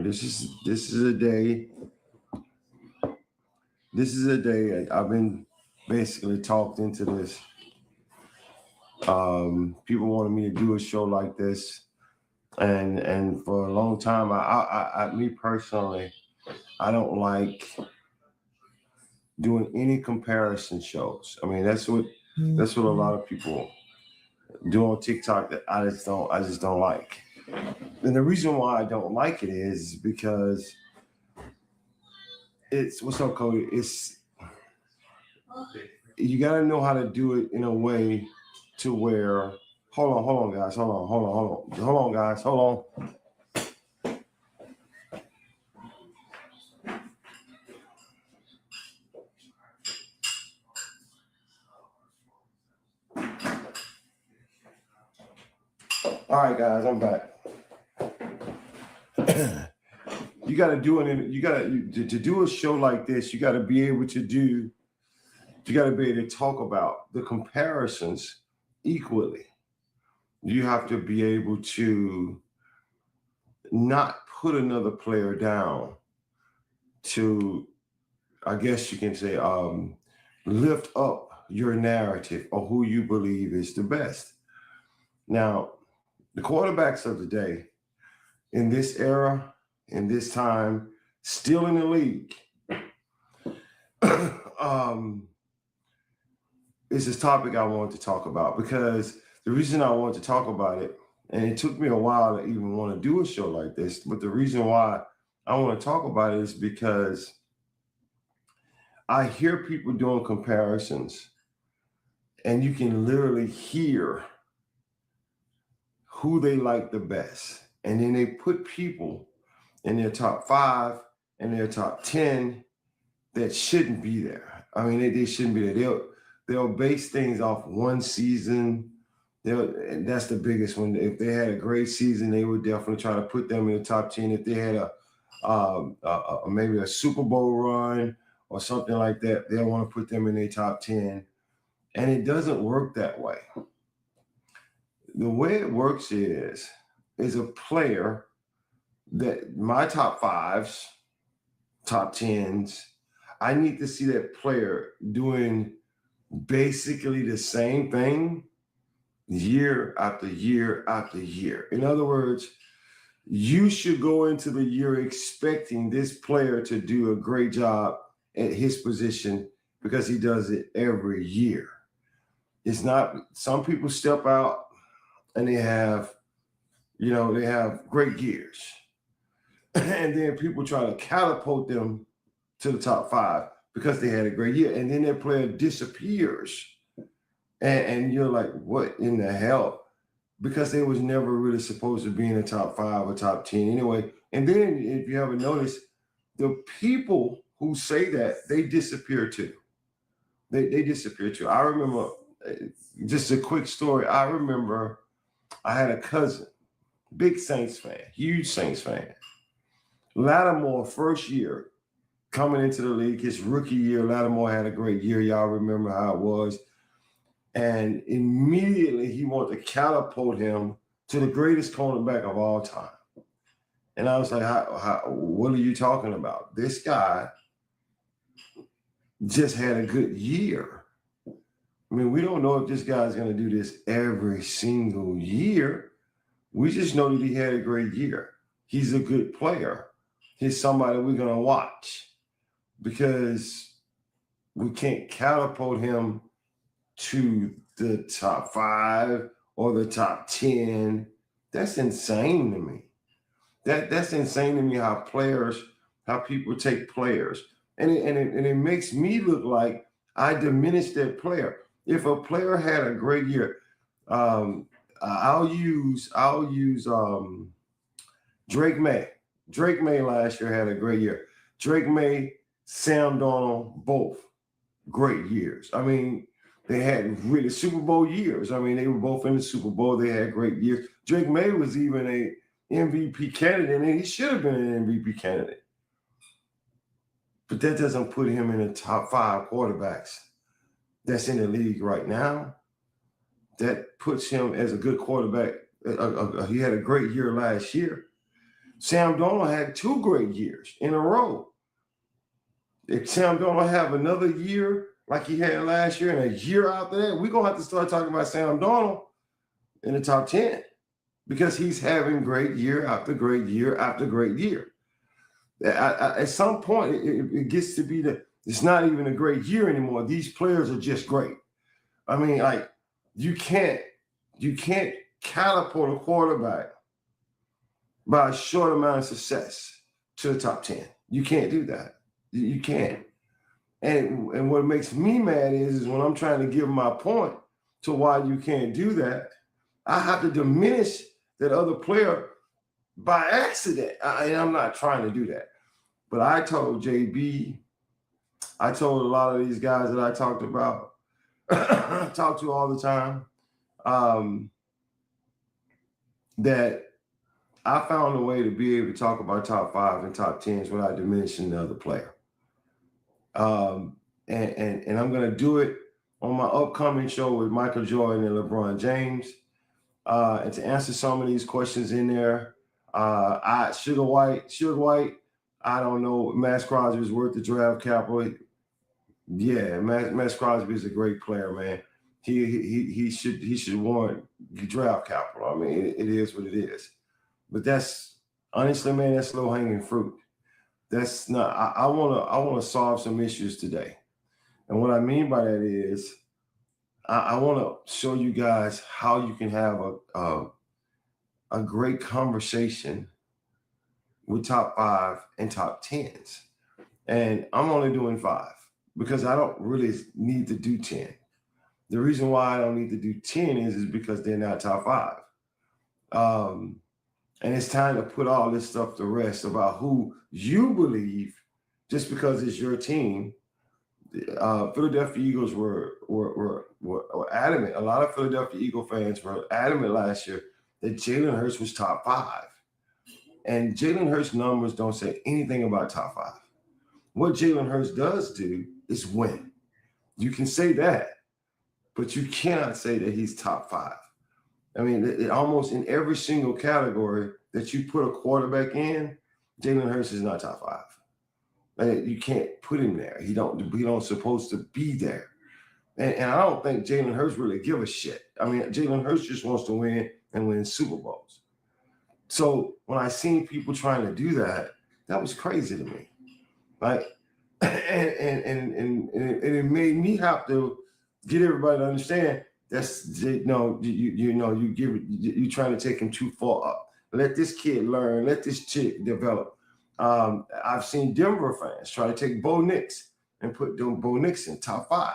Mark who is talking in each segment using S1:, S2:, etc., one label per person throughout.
S1: This is a day. This is a day I've been basically talked into this. People wanted me to do a show like this, and for a long time, me personally, I don't like doing any comparison shows. I mean, that's what a lot of people do on TikTok that I just don't like. And the reason why I don't like it is because it's what's up, Cody? It's you got to know how to do it in a way to where. Hold on, guys. Hold on, guys. Hold on. All right, guys, I'm back. You got to do it. To do a show like this. You got to be able to do. You got to be able to talk about the comparisons equally. You have to be able to not put another player down to, I guess you can say, lift up your narrative or who you believe is the best. Now, the quarterbacks of the day in this era, in this time, still in the league, is this topic I wanted to talk about, because the reason I wanted to talk about it, and it took me a while to even want to do a show like this, but the reason why I want to talk about it is because I hear people doing comparisons, and you can literally hear who they like the best. And then they put people in their top 5 and their top 10 that shouldn't be there. I mean, they shouldn't be there. They'll base things off one season. And that's the biggest one. If they had a great season, they would definitely try to put them in the top 10. If they had maybe a Super Bowl run or something like that, they'll want to put them in their top 10. And it doesn't work that way. The way it works is a player that my top 5s, top 10s, I need to see that player doing basically the same thing year after year after year. In other words, you should go into the year expecting this player to do a great job at his position because he does it every year. It's not, some people step out and they have great years. And then people try to catapult them to the top 5 because they had a great year. And then their player disappears. And you're like, what in the hell? Because they was never really supposed to be in the top 5 or top 10 anyway. And then if you haven't noticed, the people who say that, they disappear too. They disappear too. I remember, just a quick story. I remember I had a cousin, big Saints fan, huge Saints fan. Lattimore, first year coming into the league, his rookie year, Lattimore had a great year. Y'all remember how it was. And immediately he wanted to catapult him to the greatest cornerback of all time. And I was like, what are you talking about? This guy just had a good year. I mean, we don't know if this guy's going to do this every single year. We just know that he had a great year. He's a good player. He's somebody we're going to watch, because we can't catapult him to the top 5 or the top 10. That's insane to me. That's insane to me how people take players. And it makes me look like I diminish that player. If a player had a great year, I'll use Drake May. Drake May last year had a great year. Drake May, Sam Darnold, both great years. I mean, they had really Super Bowl years. I mean, they were both in the Super Bowl. They had great years. Drake May was even a MVP candidate, and he should have been an MVP candidate. But that doesn't put him in the top 5 quarterbacks that's in the league right now. That puts him as a good quarterback. He had a great year last year. Sam Darnold had 2 great years in a row. If Sam Darnold have another year like he had last year and a year after that, we're going to have to start talking about Sam Darnold in the top 10 because he's having great year after great year after great year. At some point, it gets to be that it's not even a great year anymore. These players are just great. I mean, like, you can't catapult a quarterback by a short amount of success to the top 10. You can't do that. You can't. And what makes me mad is when I'm trying to give my point to why you can't do that, I have to diminish that other player by accident. And I'm not trying to do that. But I told JB, I told a lot of these guys that I talked about, talk to all the time, that I found a way to be able to talk about top 5 and top 10s without diminishing the other player. And I'm going to do it on my upcoming show with Michael Jordan and LeBron James. And to answer some of these questions in there, Sugar White, I don't know. Max Crosby is worth the draft capital. Yeah, Max Crosby is a great player, man. He should warrant draft capital. I mean, it is what it is. But that's honestly, man, that's low hanging fruit. That's not. I want to solve some issues today, and what I mean by that is, I want to show you guys how you can have a great conversation with top 5 and top 10s. And I'm only doing 5 because I don't really need to do 10. The reason why I don't need to do 10 is because they're not top 5. And it's time to put all this stuff to rest about who you believe just because it's your team. Philadelphia Eagles were adamant. A lot of Philadelphia Eagle fans were adamant last year that Jalen Hurts was top 5. And Jalen Hurts' numbers don't say anything about top 5. What Jalen Hurts does do is win. You can say that, but you cannot say that he's top 5. I mean, almost in every single category that you put a quarterback in, Jalen Hurts is not top 5. You can't put him there. He don't supposed to be there. And I don't think Jalen Hurts really give a shit. I mean, Jalen Hurts just wants to win and win Super Bowls. So when I seen people trying to do that, that was crazy to me. Like, and it made me have to get everybody to understand that's you trying to take him too far up. Let this kid learn. Let this chick develop. I've seen Denver fans try to take Bo Nix and put Bo Nix in top 5.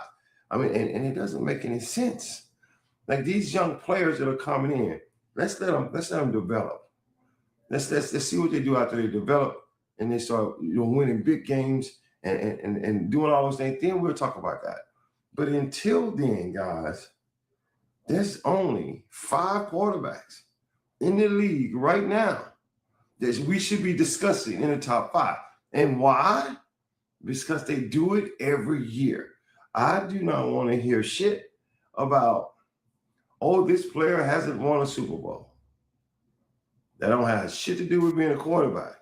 S1: I mean, and it doesn't make any sense. Like these young players that are coming in, let's let them develop. Let's see what they do after they develop and they start winning big games and doing all those things. Then we'll talk about that. But until then, guys, there's only 5 quarterbacks in the league right now that we should be discussing in the top 5. And why? Because they do it every year. I do not want to hear shit about, oh, this player hasn't won a Super Bowl. That don't have shit to do with being a quarterback.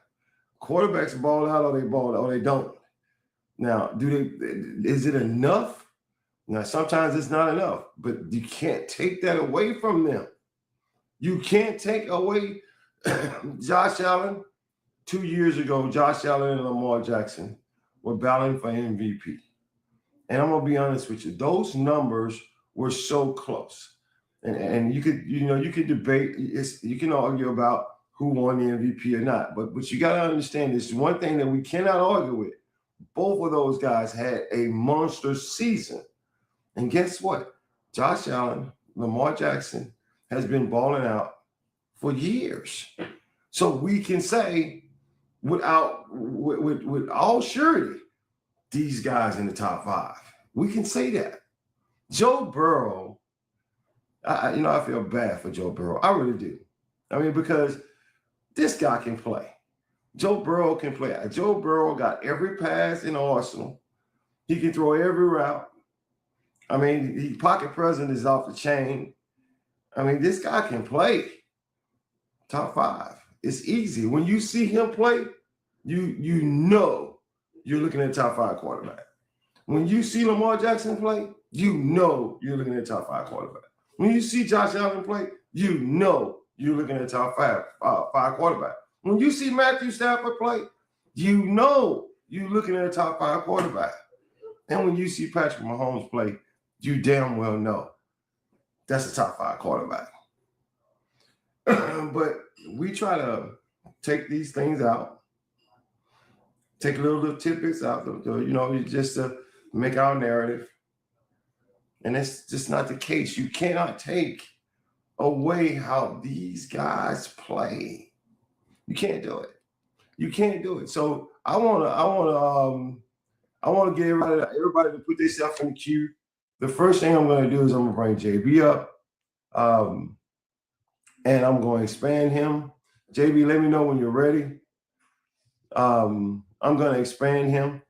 S1: Quarterbacks ball out or they don't. Now, is it enough? Now, sometimes it's not enough, but you can't take that away from them. You can't take away Josh Allen. 2 years ago, Josh Allen and Lamar Jackson were battling for MVP. And I'm going to be honest with you. Those numbers were so close. And you could debate. You can argue about who won the MVP or not. But you got to understand this. One thing that we cannot argue with. Both of those guys had a monster season. And guess what? Josh Allen, Lamar Jackson has been balling out for years. So we can say with all surety, these guys in the top 5. We can say that. Joe Burrow, I feel bad for Joe Burrow. I really do. I mean, because this guy can play. Joe Burrow can play. Joe Burrow got every pass in the arsenal. He can throw every route. I mean, his pocket presence is off the chain. I mean, this guy can play. Top 5. It's easy. When you see him play, you know you're looking at a top 5 quarterback. When you see Lamar Jackson play, you know you're looking at a top 5 quarterback. When you see Josh Allen play, you know you're looking at a top five quarterback. When you see Matthew Stafford play, you know you're looking at a top 5 quarterback. And when you see Patrick Mahomes play, you damn well know that's a top 5 quarterback. But we try to take these things out, take little tidbits out, just to make our narrative. And it's just not the case. You cannot take away how these guys play. You can't do it. You can't do it. So I want to get everybody to put themselves in the queue. The first thing I'm going to do is I'm going to bring JB up, and I'm going to expand him. JB, let me know when you're ready. I'm going to expand him,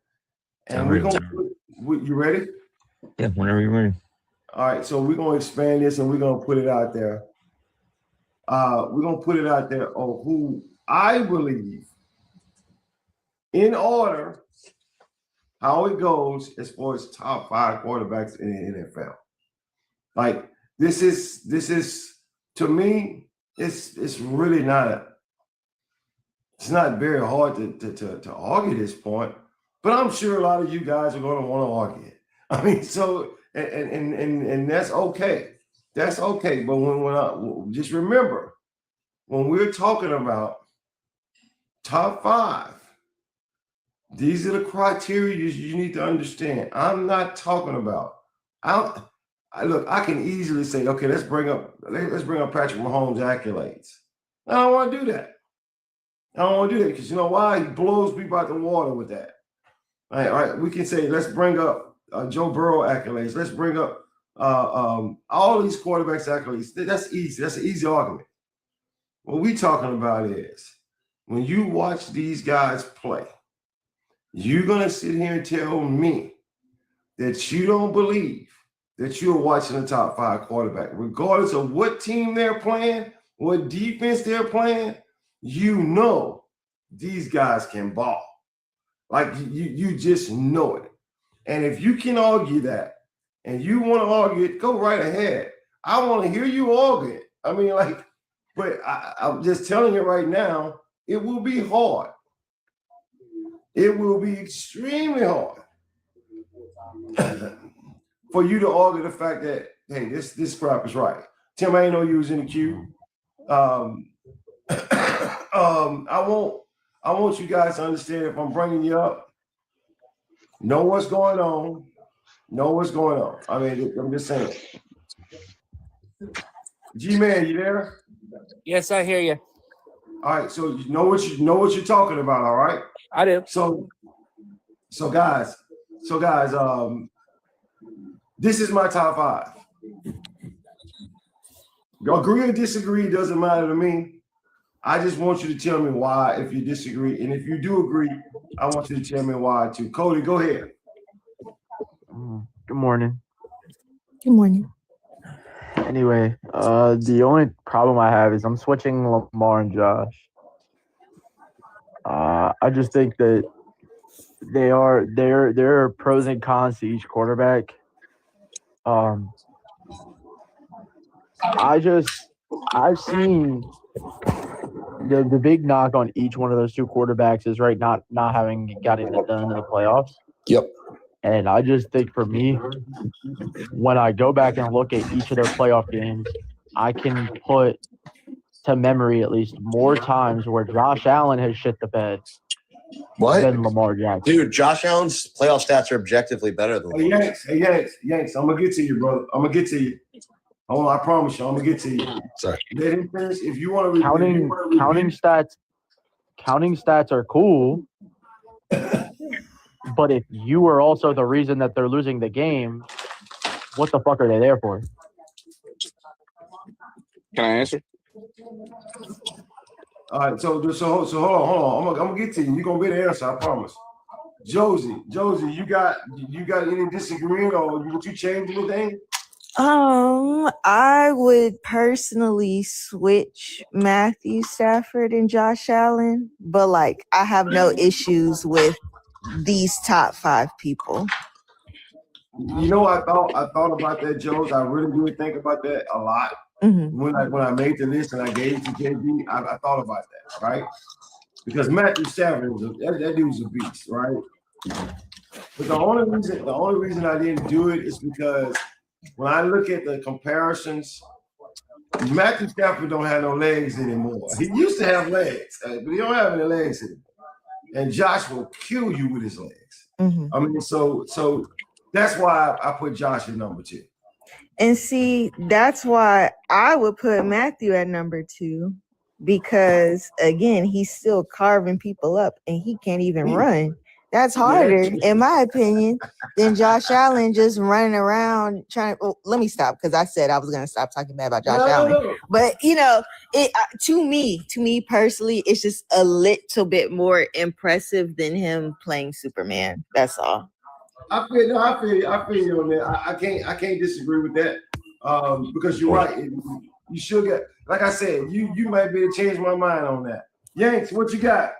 S1: and we're going to. You ready?
S2: Yeah, whenever you're ready.
S1: All right, so we're going to expand this, and we're going to put it out there. We're going to put it out there on who I believe, in order, how it goes as far as top 5 quarterbacks in the NFL. Like this is to me, it's really it's not very hard to argue this point, but I'm sure a lot of you guys are going to want to argue it. I mean, so and that's okay. That's okay. But when I just remember, when we're talking about top 5, these are the criteria you need to understand. I'm not talking about. Look, I can easily say, okay, let's bring up Patrick Mahomes' accolades. I don't want to do that. I don't want to do that because you know why? He blows people out the water with that. All right, we can say, let's bring up Joe Burrow accolades. Let's bring up all these quarterbacks accolades. That's easy. That's an easy argument. What we're talking about is when you watch these guys play, you're going to sit here and tell me that you don't believe that you're watching a top 5 quarterback, regardless of what team they're playing, what defense they're playing. You know these guys can ball. Like you just know it. And if you can argue that and you want to argue it, go right ahead. I want to hear you argue it. I mean, but I'm just telling you right now, it will be hard. It will be extremely hard for you to argue the fact that, hey, this crap is right. Tim, I ain't know you was in the queue. I want you guys to understand, if I'm bringing you up, know what's going on. Know what's going on. I mean, I'm just saying. G-Man, you there?
S3: Yes, I hear you.
S1: All right, so you know what you're talking about, all right?
S3: I do.
S1: So guys, this is my top 5. Agree or disagree, doesn't matter to me. I just want you to tell me why if you disagree. And if you do agree, I want you to tell me why too. Cody, go ahead.
S4: Good morning.
S5: Good morning.
S4: Anyway, the only problem I have is I'm switching Lamar and Josh. I just think that there are pros and cons to each quarterback. I've seen the big knock on each one of those 2 quarterbacks is not having gotten it done in the playoffs.
S6: Yep.
S4: And I just think for me, when I go back and look at each of their playoff games, I can put to memory at least more times where Josh Allen has shit the bed than Lamar Jackson.
S6: Dude, Josh Allen's playoff stats are objectively better than Lamar.
S1: Hey, Yanks, I'm going to get to you, brother. I'm going to get to you. Hold on, I promise you, I'm going to get to you.
S6: Sorry.
S1: Let him finish. If you want to
S4: Counting stats are cool. But if you are also the reason that they're losing the game, what the fuck are they there for?
S7: Can I answer?
S1: All right, so hold on. I'm gonna get to you. You're gonna be the answer, I promise. Josie, you got any disagreement or would you change anything?
S5: I would personally switch Matthew Stafford and Josh Allen, but like I have no issues with these top 5 people.
S1: You know, I thought about that, Jones. I really did think about that a lot. When I made the list and I gave it to JB, I thought about that, right? Because Matthew Stafford that dude's a beast, right? But the only reason I didn't do it is because when I look at the comparisons, Matthew Stafford don't have no legs anymore. He used to have legs, but he don't have any legs anymore. And Josh will kill you with his legs. I mean, so that's why I put Josh at number 2.
S5: And see, that's why I would put Matthew at number 2, because again, he's still carving people up and he can't even run. That's harder, in my opinion, than Josh Allen just running around trying. Well, let me stop because I said I was going to stop talking bad about Josh Allen. No. But to me personally, it's just a little bit more impressive than him playing Superman. That's all.
S1: I feel you on that. I can't disagree with that. Because you're right. You should get, like I said, you might be able to change my mind on that. Yanks, what you got?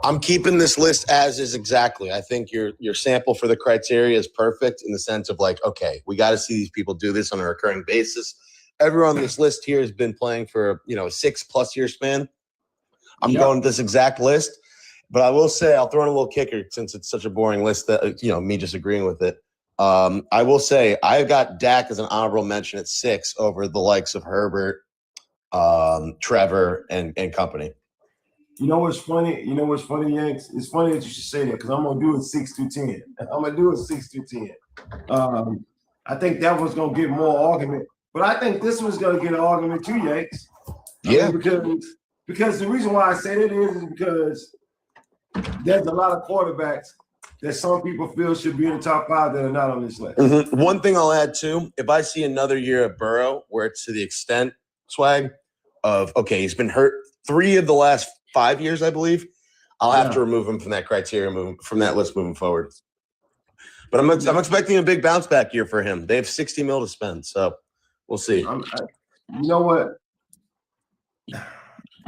S6: I'm keeping this list as is exactly. I think your sample for the criteria is perfect in the sense of like, okay, we got to see these people do this on a recurring basis. Everyone on this list here has been playing for, a 6+ year span. I'm going this exact list, but I will say I'll throw in a little kicker since it's such a boring list that, me just agreeing with it. I will say I've got Dak as an honorable mention at 6 over the likes of Herbert, Trevor, and company.
S1: You know what's funny? Yanks? It's funny that you should say that because I'm gonna do it 6 through 10. I'm gonna do it 6 through 10. I think that one's gonna get more argument, but I think this one's gonna get an argument too, Yanks.
S6: Yeah,
S1: because the reason why I say that is because there's a lot of quarterbacks that some people feel should be in the top 5 that are not on this list.
S6: Mm-hmm. One thing I'll add too, if I see another year of Burrow where it's to the extent, Swag, of okay, he's been hurt 3 of the last 5 years, I believe, I'll have to remove him from that criteria, from that list moving forward. But I'm expecting a big bounce back year for him. They have $60 million to spend, so we'll see.
S1: You know what?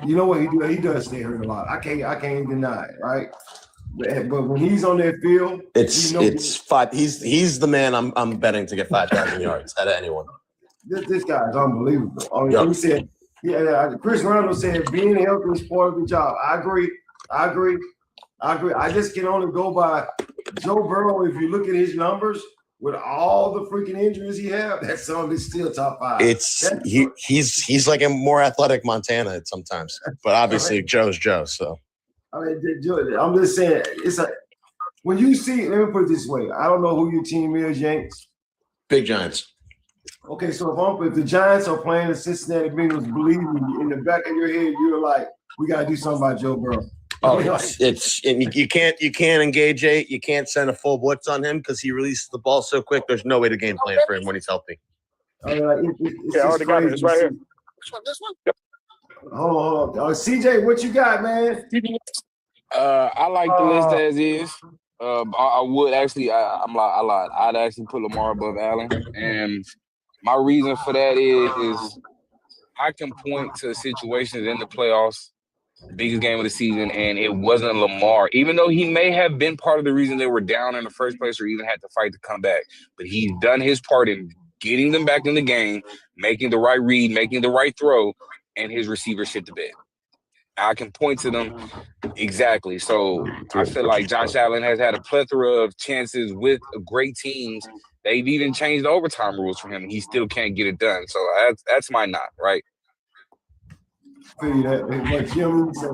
S1: He does stay hurt a lot. I can't deny it, right? But when he's on that field,
S6: it's 5. He's the man I'm betting to get 5,000 yards out of anyone.
S1: This guy is unbelievable. He said. Yeah, Chris Reynolds said being healthy is part of the job. I agree. I just can only go by Joe Burrow. If you look at his numbers with all the freaking injuries he has, that's still top 5.
S6: He's like a more athletic Montana at sometimes, but obviously Joe's Joe. So
S1: I mean, I'm just saying it's like when you see. Let me put it this way. I don't know who your team is, Yanks.
S6: Big Giants.
S1: Okay, so if the Giants are playing the Cincinnati Bengals, believe me, in the back of your head, you're like, we got to do something about Joe Burrow.
S6: Oh, you can't engage it. You can't send a full blitz on him because he releases the ball so quick. There's no way to game plan for him when he's healthy.
S1: I already got it. It's right here. This one. Yep. Hold on. CJ, what you got, man?
S7: I like the list as is. I would actually. I lied. I'd actually put Lamar above Allen, and my reason for that is I can point to situations in the playoffs, the biggest game of the season, and it wasn't Lamar, even though he may have been part of the reason they were down in the first place or even had to fight to come back. But he's done his part in getting them back in the game, making the right read, making the right throw, and his receivers shit the bed. I can point to them exactly. So I feel like Josh Allen has had a plethora of chances with great teams. They've even changed the overtime rules for him, and he still can't get it done. So that's my knock, right?
S1: I feel you that. But Jim say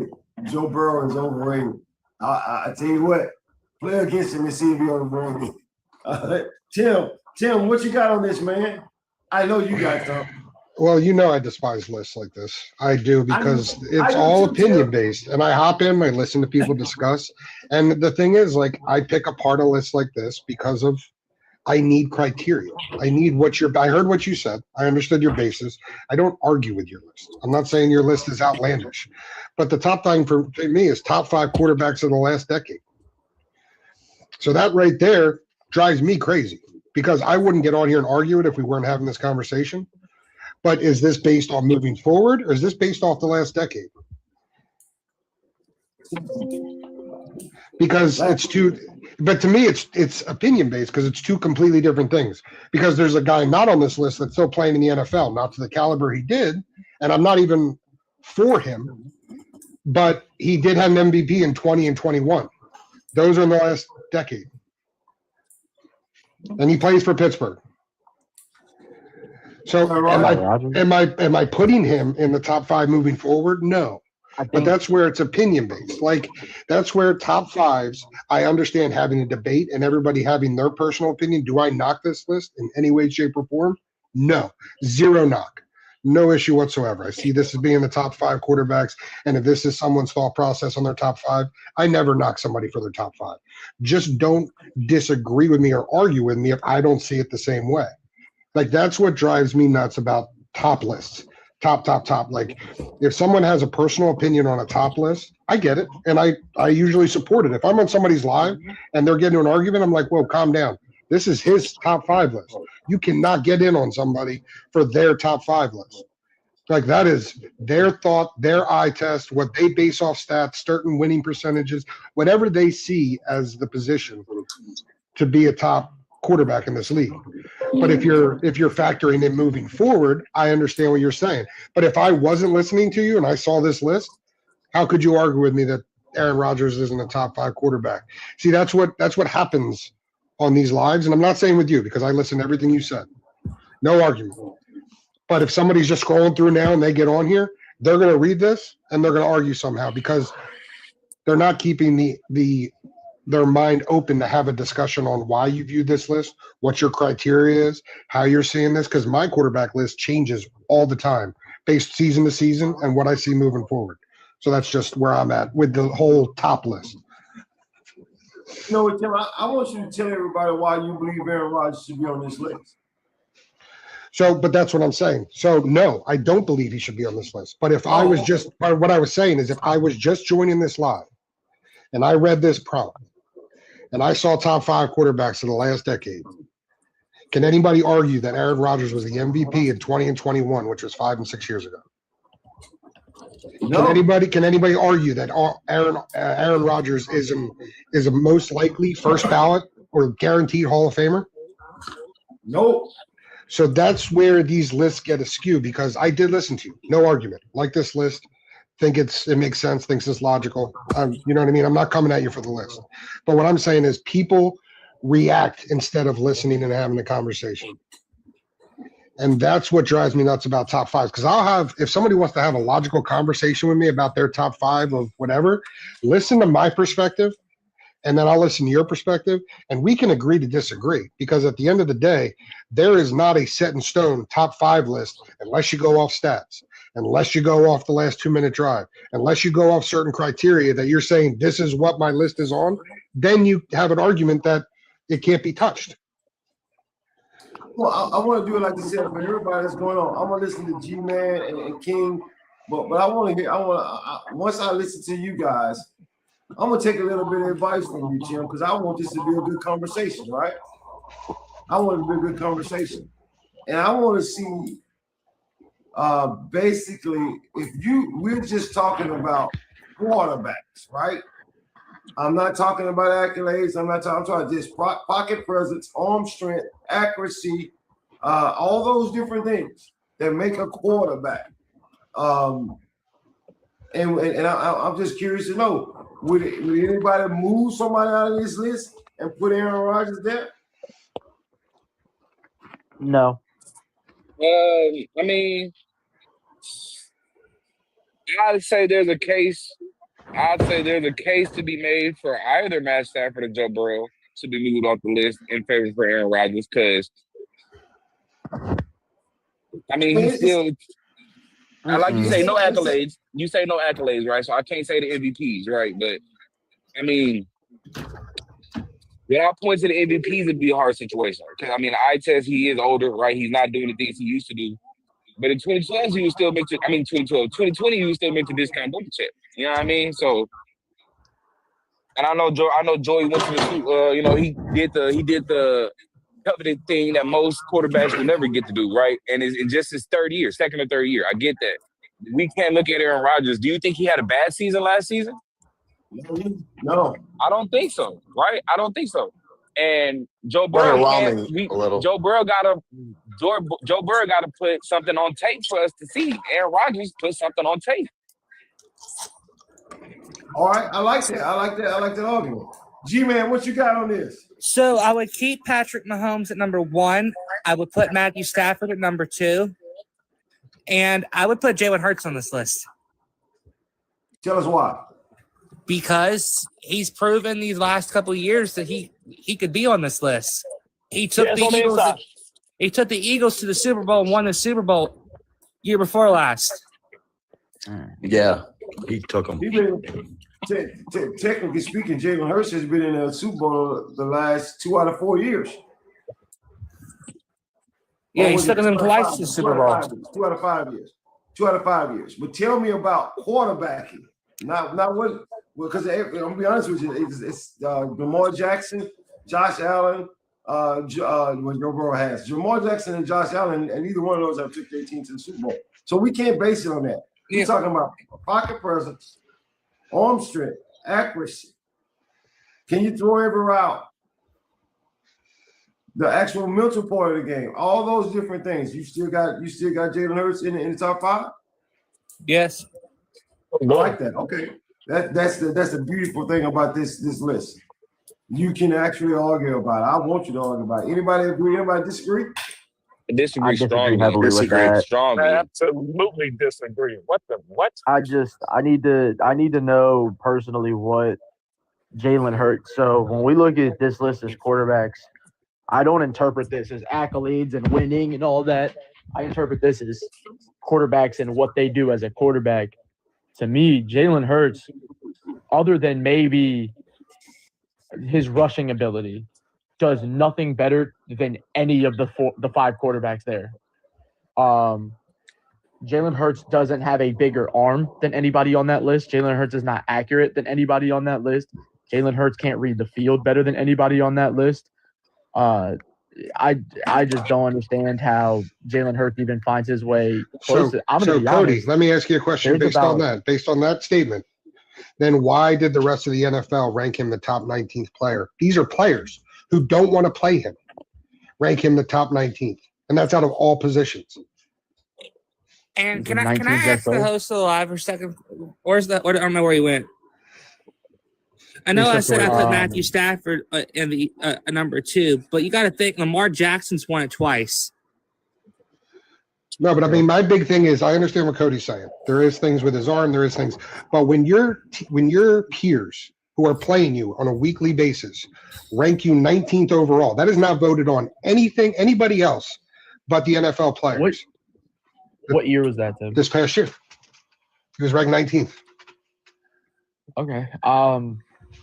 S1: Joe Burrow is overrated. I tell you what, play against him and see if he's overrated. Tim, what you got on this, man? I know you got something.
S8: Well, I despise lists like this. I do because it's all opinion based. And I hop in, I listen to people discuss. And the thing is, like, I pick apart a list like this because of I need criteria. I heard what you said. I understood your basis. I don't argue with your list. I'm not saying your list is outlandish. But the top thing for me is top 5 quarterbacks of the last decade. So that right there drives me crazy. because I wouldn't get on here and argue it if we weren't having this conversation. But is this based on moving forward, or is this based off the last decade? Because it's two, but to me, it's opinion based because it's two completely different things. Because there's a guy not on this list that's still playing in the NFL, not to the caliber he did, and I'm not even for him, but he did have an MVP in 20 and 21. Those are in the last decade, and he plays for Pittsburgh. So am I putting him in the top 5 moving forward? No. But that's where it's opinion based. Like that's where top 5s, I understand having a debate and everybody having their personal opinion. Do I knock this list in any way, shape, or form? No. Zero knock. No issue whatsoever. I see this as being the top 5 quarterbacks. And if this is someone's thought process on their top 5, I never knock somebody for their top 5. Just don't disagree with me or argue with me if I don't see it the same way. Like that's what drives me nuts about top lists. Top. Like if someone has a personal opinion on a top list, I get it. And I usually support it. If I'm on somebody's live and they're getting into an argument, I'm like, whoa, calm down. This is his top 5 list. You cannot get in on somebody for their top 5 list. Like that is their thought, their eye test, what they base off stats, certain winning percentages, whatever they see as the position to be a top quarterback in this league. But if you're factoring in moving forward, I understand what you're saying. But if I wasn't listening to you and I saw this list, how could you argue with me that Aaron Rodgers isn't a top 5 quarterback? See, that's what happens on these lives. And I'm not saying with you because I listened to everything you said. No argument. But if somebody's just scrolling through now and they get on here, they're going to read this and they're going to argue somehow because they're not keeping their mind open to have a discussion on why you view this list, what your criteria is, how you're seeing this, because my quarterback list changes all the time based season to season and what I see moving forward. So that's just where I'm at with the whole top list.
S1: You know what, Tim? I want you to tell everybody why you believe Aaron Rodgers should be on this list.
S8: So, but that's what I'm saying. So, no, I don't believe he should be on this list. But if I was just, what I was saying is if I was just joining this live and I read this prompt, and I saw top 5 quarterbacks in the last decade, can anybody argue that Aaron Rodgers was the MVP in 20 and 21, which was 5 and 6 years ago? No. Can anybody argue that Aaron Rodgers is a most likely first ballot or guaranteed Hall of Famer?
S1: No.
S8: So that's where these lists get askew because I did listen to you. No argument. Like this list. Think it makes sense, thinks it's logical. You know what I mean? I'm not coming at you for the list. But what I'm saying is people react instead of listening and having a conversation. And that's what drives me nuts about top 5s. Because if somebody wants to have a logical conversation with me about their top 5 of whatever, listen to my perspective, and then I'll listen to your perspective, and we can agree to disagree. Because at the end of the day, there is not a set in stone top 5 list unless you go off stats. Unless you go off the last 2-minute drive, unless you go off certain criteria that you're saying this is what my list is on, then you have an argument that it can't be touched.
S1: Well, I want to do it like you said for everybody that's going on. I'm gonna listen to G-Man and King, but I want to hear. Once I listen to you guys, I'm gonna take a little bit of advice from you, Jim, because I want this to be a good conversation, right? I want it to be a good conversation, and I want to see. Basically, we're just talking about quarterbacks, right? I'm not talking about accolades. I'm talking just pocket presence, arm strength, accuracy, all those different things that make a quarterback. And I'm just curious to know, would anybody move somebody out of this list and put Aaron Rodgers there?
S4: No.
S7: I mean, I'd say there's a case to be made for either Matt Stafford or Joe Burrow to be moved off the list in favor for Aaron Rodgers because, I mean, he's still – like you say, no accolades. You say no accolades, right? So I can't say the MVPs, right? But, I mean, without points to the MVPs, it'd be a hard situation. Because, I mean, the eye test, he is older, right? He's not doing the things he used to do. But in 2012, he was still make to, 2020, he was still make to discount double check. You know what I mean? So, and I know Joey went to the, he did the coveted thing that most quarterbacks will never get to do, right? And it's in just his second or third year. I get that. We can't look at Aaron Rodgers. Do you think he had a bad season last season?
S1: No.
S7: I don't think so, right? I don't think so. And Joe
S6: Underwhelming
S7: Burrow
S6: a little.
S7: Joe Burrow gotta put something on tape for us to see. Aaron Rodgers put something on tape.
S1: All right, I like that. I like that argument. G-Man, what you got on this?
S3: So I would keep Patrick Mahomes at number 1. I would put Matthew Stafford at number 2. And I would put Jalen Hurts on this list.
S1: Tell us why.
S3: Because he's proven these last couple of years that he could be on this list. He took the Eagles to the Super Bowl and won the Super Bowl year before last.
S6: Yeah, he took him.
S1: Technically speaking, Jalen Hurts has been in a Super Bowl the last 2 out of 4 years.
S3: Yeah, he's taken them twice to the Super Bowl.
S1: 2 out of 5 years. 2 out of 5 years. But tell me about quarterbacking. Not what. Well, because I'm gonna be honest with you, it's Lamar Jackson, Josh Allen, what Joe Burrow has. Lamar Jackson and Josh Allen, and either one of those have took their team to the Super Bowl. So we can't base it on that. We're talking about pocket presence, arm strength, accuracy. Can you throw every route? The actual mental part of the game, all those different things. You still got Jalen Hurts in the top 5?
S3: Yes.
S1: I like that. Okay. That's the beautiful thing about this list. You can actually argue about it. I want you to argue about it. Anybody agree? Anybody disagree?
S7: I disagree strongly.
S4: Heavily with that.
S7: Strongly.
S9: Absolutely disagree. What?
S4: I need to know personally what Jalen Hurts. So when we look at this list as quarterbacks, I don't interpret this as accolades and winning and all that. I interpret this as quarterbacks and what they do as a quarterback. To me, Jalen Hurts, other than maybe his rushing ability, does nothing better than any of the 5 quarterbacks there. Jalen Hurts doesn't have a bigger arm than anybody on that list. Jalen Hurts is not accurate than anybody on that list. Jalen Hurts can't read the field better than anybody on that list. I just don't understand how Jalen Hurts even finds his way close.
S8: So Cody, let me ask you a question based on that statement. Then why did the rest of the NFL rank him the top 19th player? These are players who don't want to play him. Rank him the top 19th, and that's out of all positions.
S3: And can I ask the host still alive for a second? Or I don't know where he went. I know I said I put Matthew Stafford in the number 2, but you got to think Lamar Jackson's won it twice.
S8: No, but I mean, my big thing is I understand what Cody's saying. There is things with his arm, there is things, but when your peers who are playing you on a weekly basis rank you 19th overall, that is not voted on anybody else but the NFL players.
S4: What year was that, Tim?
S8: This past year, he was ranked 19th.
S4: Okay.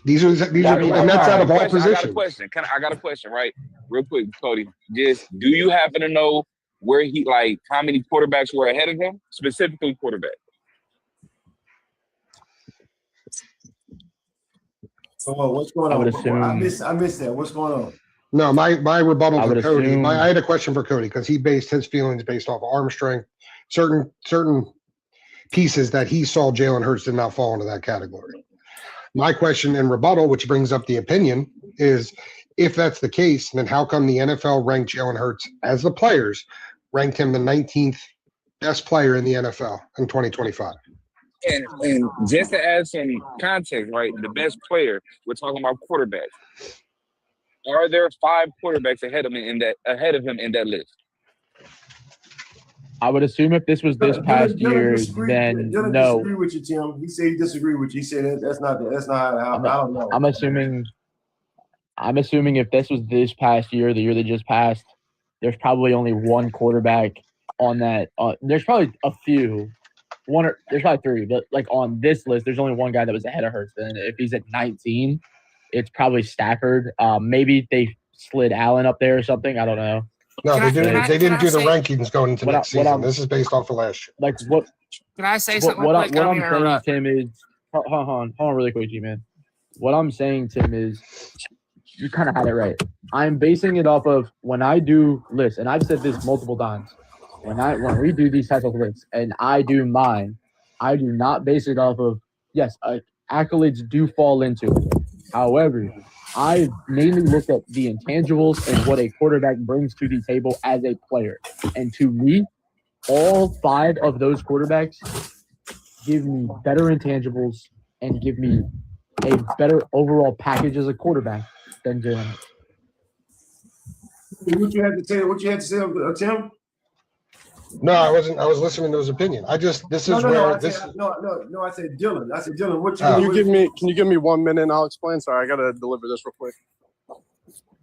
S8: These are and that's out of all positions.
S7: I got a question, right? Real quick, Cody. Just do you happen to know where how many quarterbacks were ahead of him, specifically quarterback?
S1: Oh, what's going on?
S4: I would assume.
S1: I missed that. What's going on?
S8: No, my rebuttal to Cody.
S4: Assume,
S8: I had a question for Cody because he based his feelings based off of arm strength, certain pieces that he saw Jalen Hurts did not fall into that category. My question in rebuttal, which brings up the opinion, is if that's the case, then how come the NFL ranked Jalen Hurts as the players ranked him the 19th best player in the NFL in 2025?
S7: And just to add some context, right, the best player, we're talking about quarterbacks. Are there 5 quarterbacks ahead of him in that list?
S4: I would assume if this was this past year, then no.
S1: Disagree with you, Tim. He said he disagreed with you. He said that's not how. I don't know.
S4: I'm assuming if this was this past year, the year that just passed, there's probably only one quarterback on that. There's probably a few. There's probably 3, but like on this list, there's only one guy that was ahead of Hurts. Then if he's at 19, it's probably Stafford. Maybe they slid Allen up there or something. I don't know.
S8: No, they didn't do the rankings going into next season. This is based off of last year.
S4: Like what?
S3: Can I say something?
S4: What I'm saying, Tim, is hold on really quick, G-Man. What I'm saying, Tim, is you kind of had it right. I'm basing it off of when I do lists, and I've said this multiple times. When we do these types of lists, and I do mine, I do not base it off of accolades do fall into it. However, I mainly look at the intangibles and what a quarterback brings to the table as a player. And to me, all 5 of those quarterbacks give me better intangibles and give me a better overall package as a quarterback than Jalen.
S1: What you had to say? What you had to say, Tim?
S8: No, I wasn't. I was listening to his opinion. I said Dylan.
S1: I said Dylan. What you?
S10: Can you give me 1 minute and I'll explain? Sorry, I gotta deliver this real quick.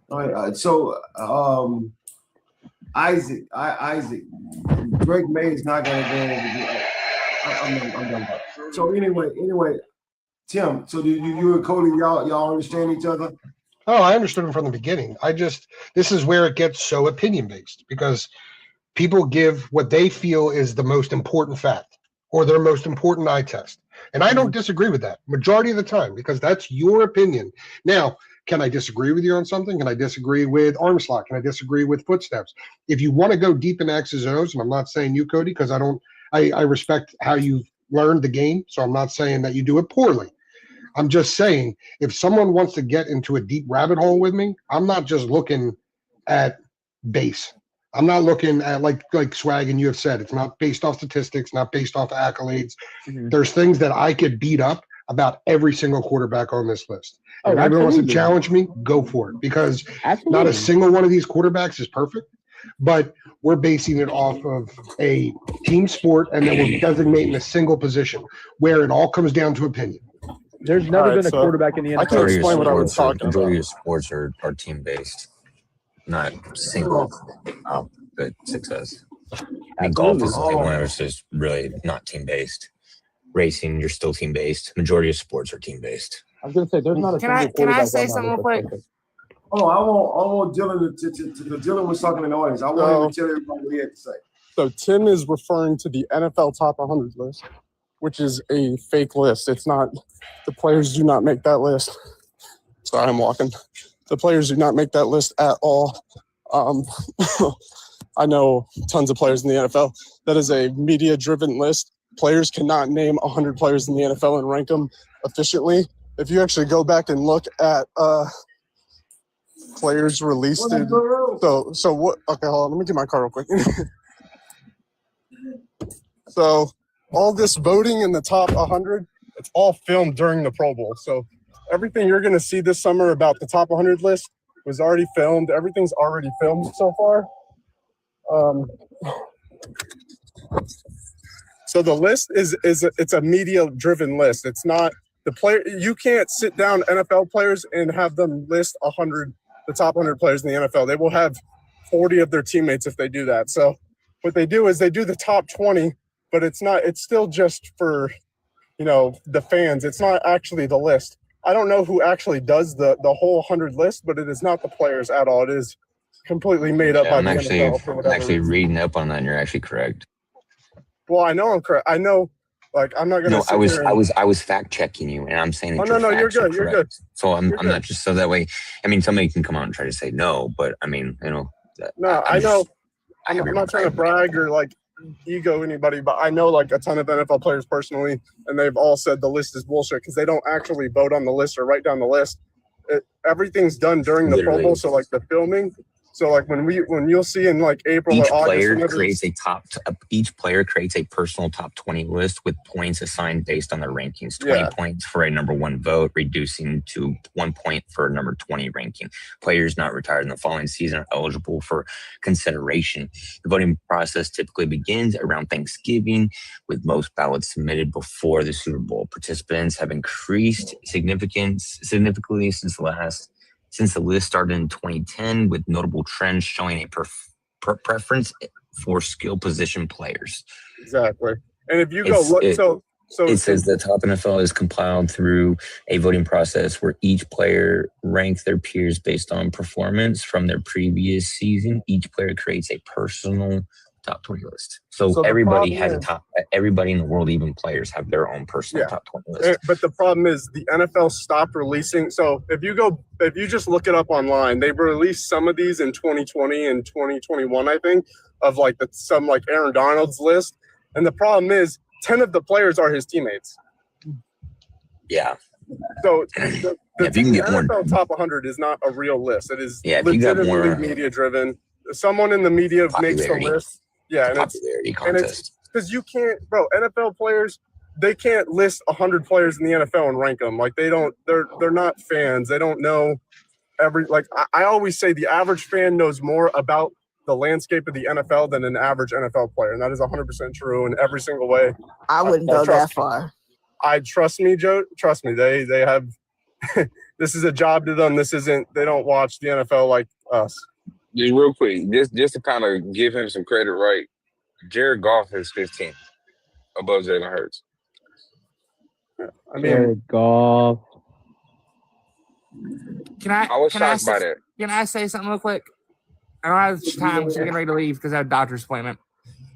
S1: All right. So Isaac, Drake May is not gonna go. I'm done. So anyway, Tim. So do you and Cody y'all understand each other?
S8: Oh, I understood him from the beginning. This is where it gets so opinion based because people give what they feel is the most important fact or their most important eye test. And I don't disagree with that majority of the time because that's your opinion. Now, can I disagree with you on something? Can I disagree with arm slot? Can I disagree with footsteps? If you want to go deep in X's and O's, and I'm not saying you, Cody, because I respect how you've learned the game. So I'm not saying that you do it poorly. I'm just saying if someone wants to get into a deep rabbit hole with me, I'm not just looking at base. I'm not looking at like Swag and you have said, it's not based off statistics, not based off accolades. Mm-hmm. There's things that I could beat up about every single quarterback on this list. If everyone wants to challenge me, go for it because not a single one of these quarterbacks is perfect, but we're basing it off of a team sport and then we're designating a single position where it all comes down to opinion.
S4: There's never been a quarterback in the NFL.
S10: I can explain what I was talking about.
S2: Majority of sports are team-based. Not single good success. I mean, golf is the only one that's just really not team-based. Racing, you're still team-based. Majority of sports are team-based.
S4: I was going to say, there's not a single quarterback.
S3: Can I say something real quick?
S1: Oh, I want Dylan to Dylan was talking in the audience. I want him to tell everybody what he had to say.
S10: So Tim is referring to the NFL Top 100 list, which is a fake list. It's not – the players do not make that list. Sorry, I'm walking. The players do not make that list at all. I know tons of players in the NFL. That is a media-driven list. Players cannot name 100 players in the NFL and rank them efficiently. If you actually go back and look at players released in – so what – okay, hold on. Let me get my car real quick. So all this voting in the top 100, it's all filmed during the Pro Bowl. So everything you're going to see this summer about the top 100 list was already filmed. Everything's already filmed so far. So the list it's a media-driven list. It's not the player. You can't sit down NFL players and have them list the top 100 players in the NFL. They will have 40 of their teammates if they do that. So what they do is they do the top 20, but it's still just for, the fans. It's not actually the list. I don't know who actually does the whole 100 list, but it is not the players at all. It is completely made up by the NFL.
S2: I'm actually reading up on that, and you're actually correct.
S10: Well, I know I'm correct. I know, I'm not going to.
S2: No, I was fact checking you, and I'm saying.
S10: That you're good. You're good.
S2: So I'm not just so that way. I mean, somebody can come out and try to say no, but I mean,
S10: No, I know. I'm not trying to brag or ego anybody, but I know a ton of NFL players personally, and they've all said the list is bullshit because they don't actually vote on the list or write down the list. Everything's done during the Pro Bowl, so the filming. So when you'll see in April or August,
S2: each player creates a personal top 20 list with points assigned based on their rankings. 20 points for a number 1 vote, reducing to 1 point for a number 20 ranking. Players not retired in the following season are eligible for consideration. The voting process typically begins around Thanksgiving, with most ballots submitted before the Super Bowl. Participants have increased significantly since the list started in 2010, with notable trends showing a preference for skill position players.
S10: Exactly. And if you go look,
S2: it says the top NFL is compiled through a voting process where each player ranks their peers based on performance from their previous season. Each player creates a personal top 20 list. So everybody has everybody in the world, even players, have their own personal top 20 list.
S10: But the problem is the NFL stopped releasing. So if you just look it up online, they've released some of these in 2020 and 2021, I think, of like some like Aaron Donald's list. And the problem is 10 of the players are his teammates.
S2: Yeah.
S10: So
S2: if you can get
S10: NFL
S2: more,
S10: top 100 is not a real list. It is
S2: if you got more
S10: media driven. Someone in the media makes the list. Yeah, and
S2: popularity contest.
S10: Because you can't, bro. NFL players, they can't list 100 players in the NFL and rank them. Like they're not fans. They don't know I always say the average fan knows more about the landscape of the NFL than an average NFL player, and that is 100% true in every single way.
S5: I wouldn't go that far.
S10: Trust me, Joe. Trust me. They have. This is a job to them. This isn't. They don't watch the NFL like us.
S7: Just real quick, just to kind of give him some credit, right? Jared Goff is 15 above Jalen Hurts.
S10: I mean,
S4: Jared Goff.
S7: I was shocked by that.
S3: Can I say something real quick? I don't have time. We're getting ready to leave because I have a doctor's appointment.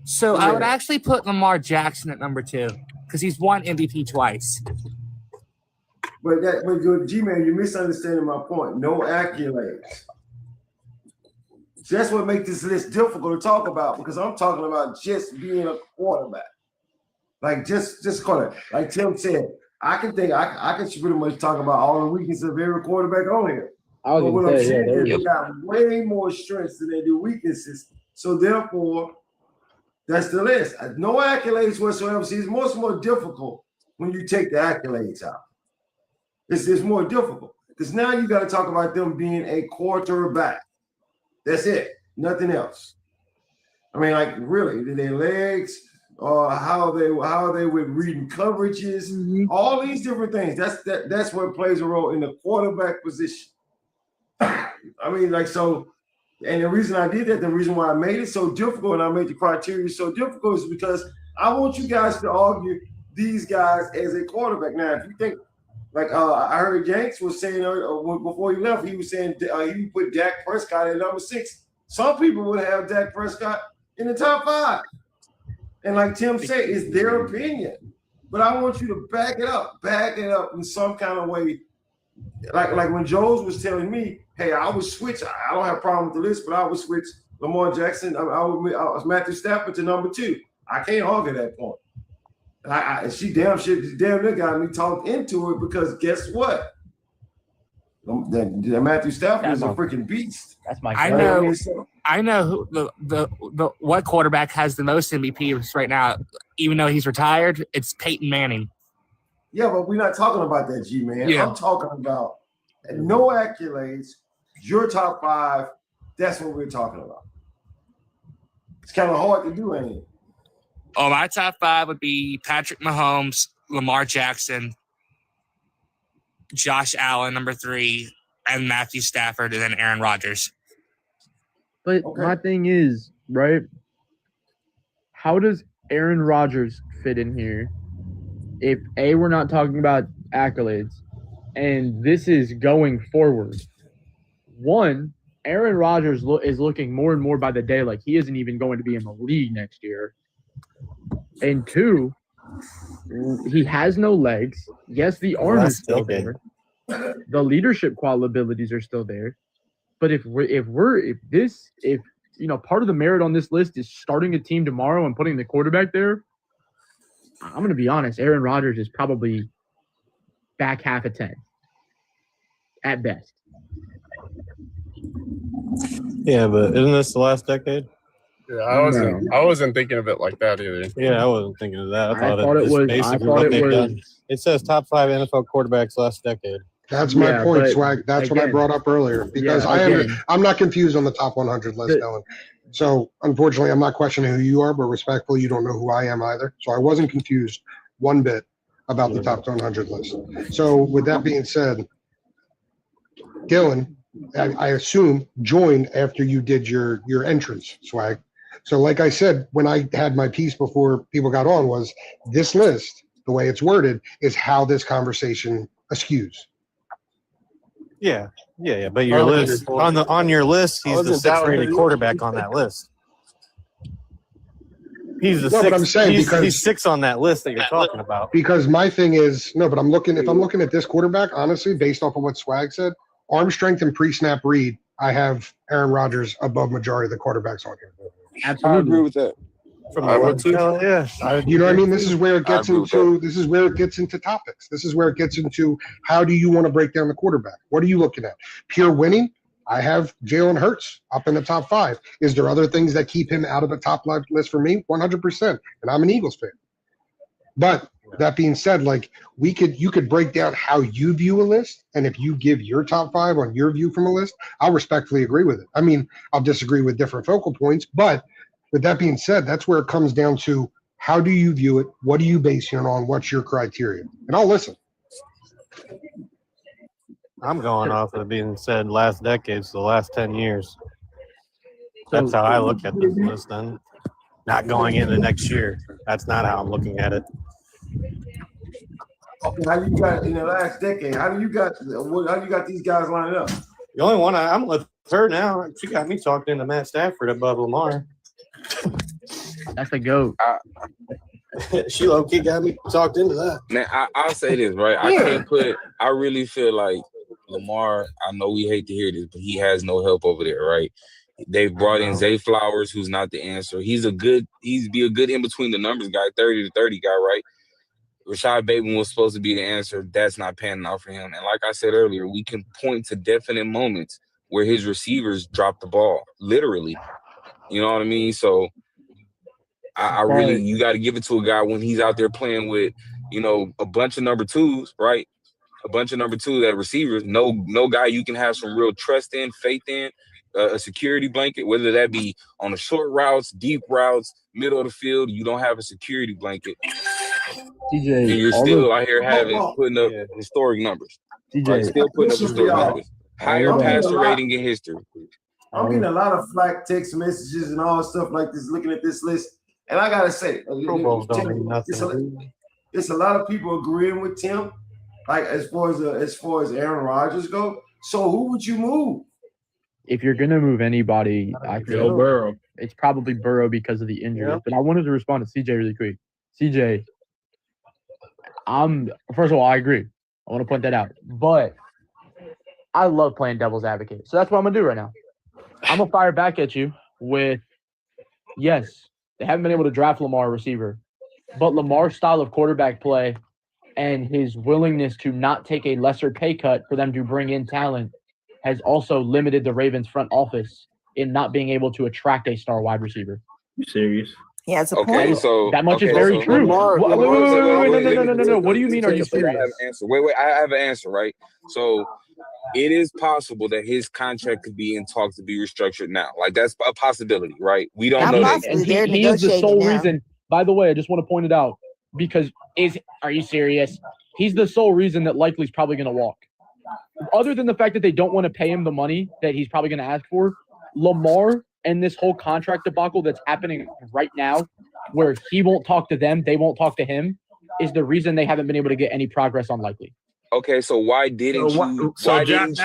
S3: So I would actually put Lamar Jackson at number 2 because he's won MVP twice.
S1: But G-Man, you're misunderstanding my point. No accolades. So that's what makes this list difficult to talk about because I'm talking about just being a quarterback. Like just quarterback. Like Tim said, I can pretty much talk about all the weaknesses of every quarterback on here. But what I'm saying is they got way more strengths than they do weaknesses. So therefore, that's the list. No accolades whatsoever. See, it's much more difficult when you take the accolades out. It's more difficult because now you got to talk about them being a quarterback. That's it. Nothing else. I mean, like really, their legs, or how they were reading coverages, all these different things. That's what plays a role in the quarterback position. I mean, like so, and the reason I did that, the reason why I made it so difficult and I made the criteria so difficult is because I want you guys to argue these guys as a quarterback. Now, if you think, like I heard Yanks was saying before he left, he was saying he put Dak Prescott at number 6. Some people would have Dak Prescott in the top 5. And like Tim said, it's their opinion. But I want you to back it up in some kind of way. Like when Jones was telling me, hey, I would switch. I don't have a problem with the list, but I would switch Lamar Jackson. I was Matthew Stafford to number 2. I can't argue that point. She damn near got me talked into it because guess what? That Matthew Stafford is a freaking beast.
S4: That's my.
S3: I know who the what quarterback has the most MVPs right now, even though he's retired. It's Peyton Manning.
S1: Yeah, but we're not talking about that, G-Man. Yeah. I'm talking about no accolades, your top 5. That's what we're talking about. It's kind of hard to do, ain't it?
S3: Oh, my top 5 would be Patrick Mahomes, Lamar Jackson, Josh Allen, number 3, and Matthew Stafford, and then Aaron Rodgers.
S4: But my thing is, right, how does Aaron Rodgers fit in here if, A, we're not talking about accolades, and this is going forward? One, Aaron Rodgers is looking more and more by the day like he isn't even going to be in the league next year. And 2, he has no legs. Yes, the arm is still there. The leadership qualities are still there. But if part of the merit on this list is starting a team tomorrow and putting the quarterback there, I'm going to be honest, Aaron Rodgers is probably back half of 10 at best.
S11: Yeah, but isn't this the last decade?
S10: Yeah, I wasn't thinking of it like that either.
S11: Yeah, I wasn't thinking of that.
S4: I thought it was.
S11: It says top 5 NFL quarterbacks last decade.
S8: That's my point, Swag. That's what I brought up earlier because I'm not confused on the top 100 list, Dylan. So unfortunately, I'm not questioning who you are, but respectfully, you don't know who I am either. So I wasn't confused one bit about the top 100 list. So with that being said, Dylan, I assume joined after you did your entrance, Swag. So like I said, when I had my piece before people got on was this list, the way it's worded, is how this conversation askews.
S11: Yeah. But your list on your list, he's the 6th rated quarterback on that list. He's the
S8: No, but I'm
S11: sixth.
S8: saying
S11: He's
S8: because
S11: 6 on that list that you're talking about.
S8: Because my thing is but I'm looking at this quarterback, honestly, based off of what Swag said, arm strength and pre-snap read, I have Aaron Rodgers above majority of the quarterbacks on here.
S7: I agree with that.
S11: I would too. Yeah.
S8: You know what I mean? This is where it gets
S7: agree with
S8: into topics. This is where it gets into how do you want to break down the quarterback? What are you looking at? Pure winning? I have Jalen Hurts up in the top 5. Is there other things that keep him out of the top list for me? 100%. And I'm an Eagles fan. But that being said, like you could break down how you view a list, and if you give your top 5 on your view from a list, I'll respectfully agree with it. I mean, I'll disagree with different focal points, but with that being said, that's where it comes down to how do you view it? What are you basing it on? What's your criteria? And I'll listen.
S11: I'm going off of being said last decade, so the last 10 years. That's how I look at this list then. Not going into next year. That's not how I'm looking at it.
S1: Okay, how you got in the last decade? How you got these guys lined up?
S11: The only one I'm with her now, she got me talking into Matt Stafford above Lamar.
S4: That's a GOAT.
S11: She low-key got me talked into that.
S7: Man, I'll say this, right? I really feel like Lamar, I know we hate to hear this, but he has no help over there, right? They've brought in Zay Flowers, who's not the answer. He's a good in between the numbers guy, 30 to 30 guy, right? Rashad Bateman was supposed to be the answer. That's not panning out for him. And like I said earlier, we can point to definite moments where his receivers dropped the ball, literally. You know what I mean? So I really, you got to give it to a guy when he's out there playing with, a bunch of number 2s, right? A bunch of number 2 at receivers. No guy you can have some real trust in, faith in, a security blanket, whether that be on the short routes, deep routes, middle of the field. You don't have a security blanket.
S4: TJ,
S7: and you're still out here putting up historic numbers.
S4: TJ,
S7: right? Still putting up historic numbers. Higher passer rating in history.
S1: I'm getting a lot of flack text messages and all stuff like this, looking at this list. And I gotta say, it's a lot of people agreeing with Tim, like as far as Aaron Rodgers go. So who would you move?
S4: If you're gonna move anybody, I feel
S12: Burrow.
S4: It's probably Burrow because of the injury. Yeah. But I wanted to respond to CJ really quick. CJ, first of all, I agree. I want to point that out. But I love playing devil's advocate. So that's what I'm gonna do right now. I'm gonna fire back at you with, yes, they haven't been able to draft Lamar a receiver, but Lamar's style of quarterback play and his willingness to not take a lesser pay cut for them to bring in talent has also limited the Ravens front office in not being able to attract a star wide receiver.
S12: You serious?
S5: Yeah, it's a
S7: Okay,
S5: point.
S7: so
S4: that much is very true. No. What do you mean? Are you serious?
S7: I have an answer. Wait. I have an answer, right? So it is possible that his contract could be in talks to be restructured now. Like that's a possibility, right? We don't know that.
S4: And he is the sole reason. By the way, I just want to point it out because are you serious? He's the sole reason that Likely's probably going to walk. Other than the fact that they don't want to pay him the money that he's probably going to ask for, Lamar and this whole contract debacle that's happening right now, where he won't talk to them, they won't talk to him, is the reason they haven't been able to get any progress on Likely.
S7: Okay, so why didn't you? Why didn't you?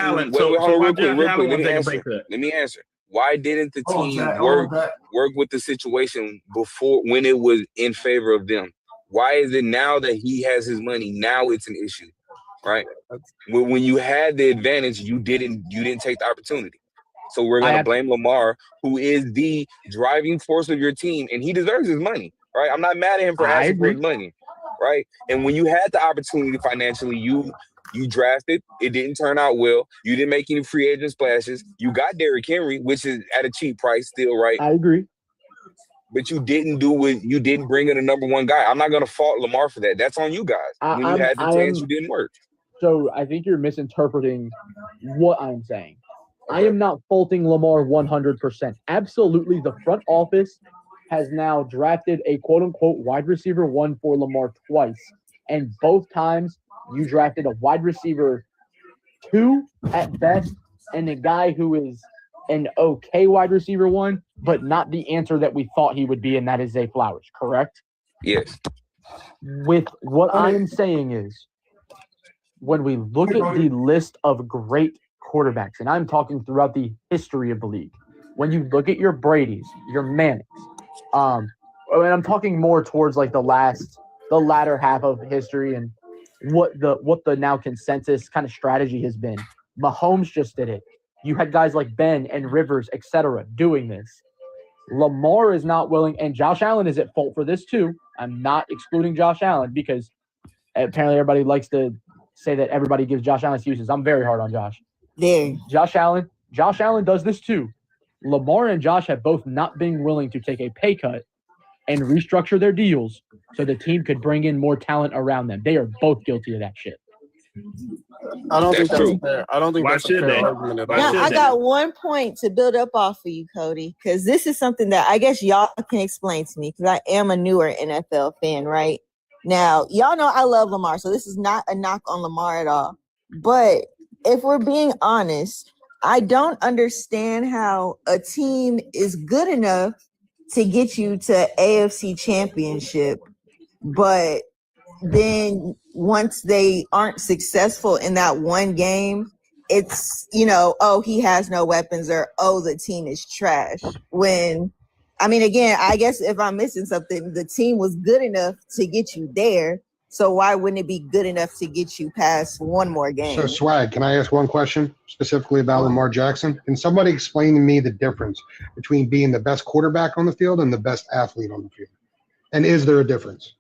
S7: Let me answer. Why didn't the team work with the situation before when it was in favor of them? Why is it now that he has his money? Now it's an issue, right? When you had the advantage, you didn't take the opportunity. So we're gonna blame Lamar, who is the driving force of your team, and he deserves his money, right? I'm not mad at him for asking for his money, right? And when you had the opportunity financially, you drafted. It didn't turn out well. You didn't make any free agent splashes. You got Derrick Henry, which is at a cheap price still, right?
S4: I agree.
S7: But you didn't bring in a number 1 guy. I'm not gonna fault Lamar for that. That's on you guys. When you had the chance, you didn't work.
S4: So I think you're misinterpreting what I'm saying. I am not faulting Lamar 100%. Absolutely, the front office has now drafted a quote-unquote wide receiver 1 for Lamar twice. And both times you drafted a wide receiver 2 at best and a guy who is an okay wide receiver 1, but not the answer that we thought he would be, and that is Zay Flowers, correct?
S7: Yes.
S4: With what I am saying is, when we look at the list of great quarterbacks, and I'm talking throughout the history of the league, when you look at your Brady's, your Mannings, and I'm talking more towards like the latter half of history and what the now consensus kind of strategy has been. Mahomes just did it. You had guys like Ben and Rivers, etc., doing this. Lamar is not willing, and Josh Allen is at fault for this too. I'm not excluding Josh Allen because apparently everybody likes to say that everybody gives Josh Allen excuses. I'm very hard on Josh.
S5: There.
S4: Josh Allen does this too. Lamar and Josh have both not been willing to take a pay cut and restructure their deals so the team could bring in more talent around them. They are both guilty of that shit.
S10: I don't think
S7: That's
S10: that's fair. I don't think
S9: Why
S10: that's a
S9: should
S10: fair
S9: they?
S10: argument at all.
S5: Now, I got one point to build up off of you, Cody, because this is something that I guess y'all can explain to me because I am a newer NFL fan, right? Now, y'all know I love Lamar, so this is not a knock on Lamar at all. But if we're being honest, I don't understand how a team is good enough to get you to AFC Championship, but then once they aren't successful in that one game, it's, oh, he has no weapons or, oh, the team is trash. When, I mean, again, I guess if I'm missing something, the team was good enough to get you there. So why wouldn't it be good enough to get you past one more game?
S8: So, Swag, can I ask one question specifically about Lamar Jackson? Can somebody explain to me the difference between being the best quarterback on the field and the best athlete on the field? And is there a difference?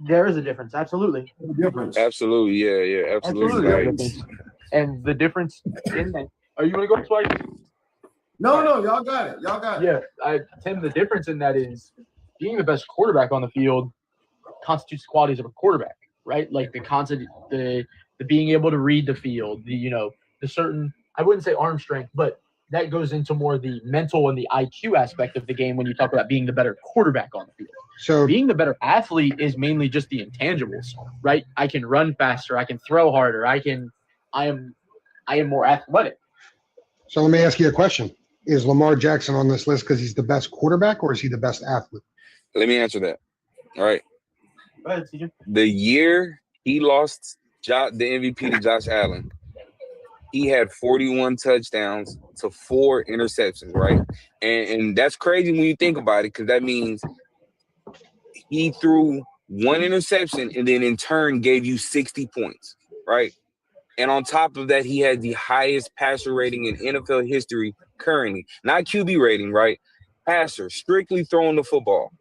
S4: There is a difference, absolutely.
S1: Difference.
S7: Absolutely, yeah, absolutely.
S4: Absolutely. And the difference in that. Are you going to go twice?
S1: No, y'all got it.
S4: Yeah, Tim, the difference in that is being the best quarterback on the field constitutes the qualities of a quarterback, right? Like the being able to read the field, the certain, I wouldn't say arm strength, but that goes into more the mental and the IQ aspect of the game when you talk about being the better quarterback on the field.
S8: So
S4: being the better athlete is mainly just the intangibles, right? I can run faster, I can throw harder, I am more athletic.
S8: So let me ask you a question. Is Lamar Jackson on this list because he's the best quarterback or is he the best athlete?
S7: Let me answer that. All right.
S4: Go ahead, CJ.
S7: The year he lost the MVP to Josh Allen, he had 41 touchdowns to 4 interceptions, right? And that's crazy when you think about it because that means he threw 1 interception and then in turn gave you 60 points, right? And on top of that, he had the highest passer rating in NFL history currently. Not QB rating, right? Passer, strictly throwing the football.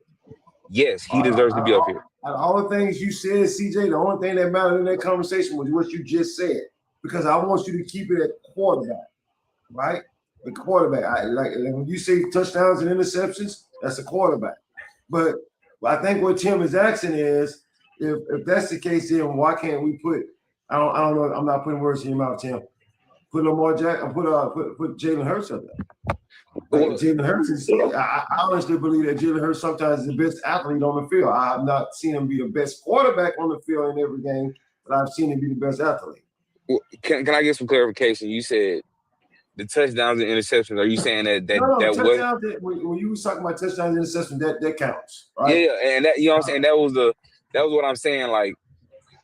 S7: Yes, he deserves to be up here.
S1: All the things you said, CJ, the only thing that mattered in that conversation was what you just said. Because I want you to keep it at quarterback, right? The quarterback. Like when you say touchdowns and interceptions, that's a quarterback. But I think what Tim is asking is, if that's the case, then why can't we put? I don't know. I'm not putting words in your mouth, Tim. Put Lamar Jackson. Put Jalen Hurts up there. Like Jalen Hurts is. I honestly believe that Jalen Hurts sometimes is the best athlete on the field. I have not seen him be the best quarterback on the field in every game, but I've seen him be the best athlete.
S7: Well, can I get some clarification? You said the touchdowns and interceptions. Are you saying that
S1: touchdowns, when you was talking about touchdowns and interceptions, that counts, right?
S7: Yeah, and that, you know what I'm saying, that was what I'm saying. Like,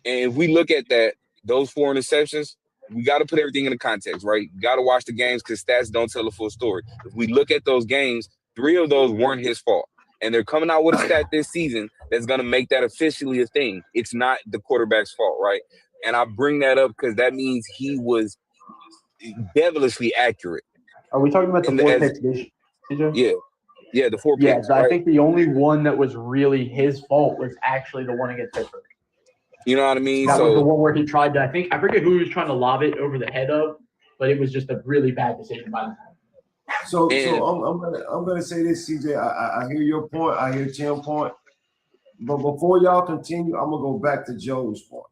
S7: and if we look at that, those 4 interceptions, we got to put everything in the context, right? You got to watch the games because stats don't tell the full story. If we look at those games, 3 of those weren't his fault, and they're coming out with a stat this season that's going to make that officially a thing. It's not the quarterback's fault, right? And I bring that up because that means he was devilishly accurate.
S4: Are we talking about the 4 picks, CJ?
S7: Yeah, the 4 picks.
S4: Yeah, I think the only one that was really his fault was actually the one against Pittsburgh.
S7: You know what I mean?
S4: That was the one where he tried to, I forget who he was trying to lob it over the head of, but it was just a really bad decision by him.
S1: So I'm gonna say this, CJ. I hear your point. I hear Tim's point. But before y'all continue, I'm gonna go back to Joe's point.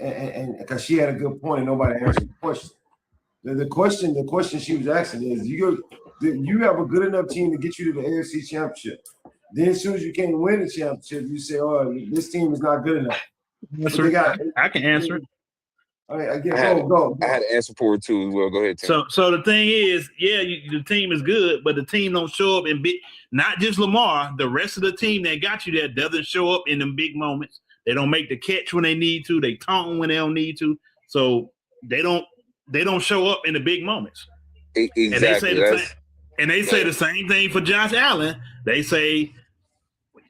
S1: And because she had a good point and nobody answered the question. The question she was asking is, you have a good enough team to get you to the AFC Championship. Then as soon as you can't win the championship, you say, "Oh, this team is not good enough."
S9: I can answer it.
S1: All right, go.
S7: I had an answer for it too as well. Go ahead, Tim.
S9: So the thing is, the team is good, but the team don't show up in big. Not just Lamar, the rest of the team that got you there doesn't show up in them big moments. They don't make the catch when they need to. They taunt when they don't need to. So they don't show up in the big moments.
S7: Exactly.
S9: And they say the same thing for Josh Allen, They say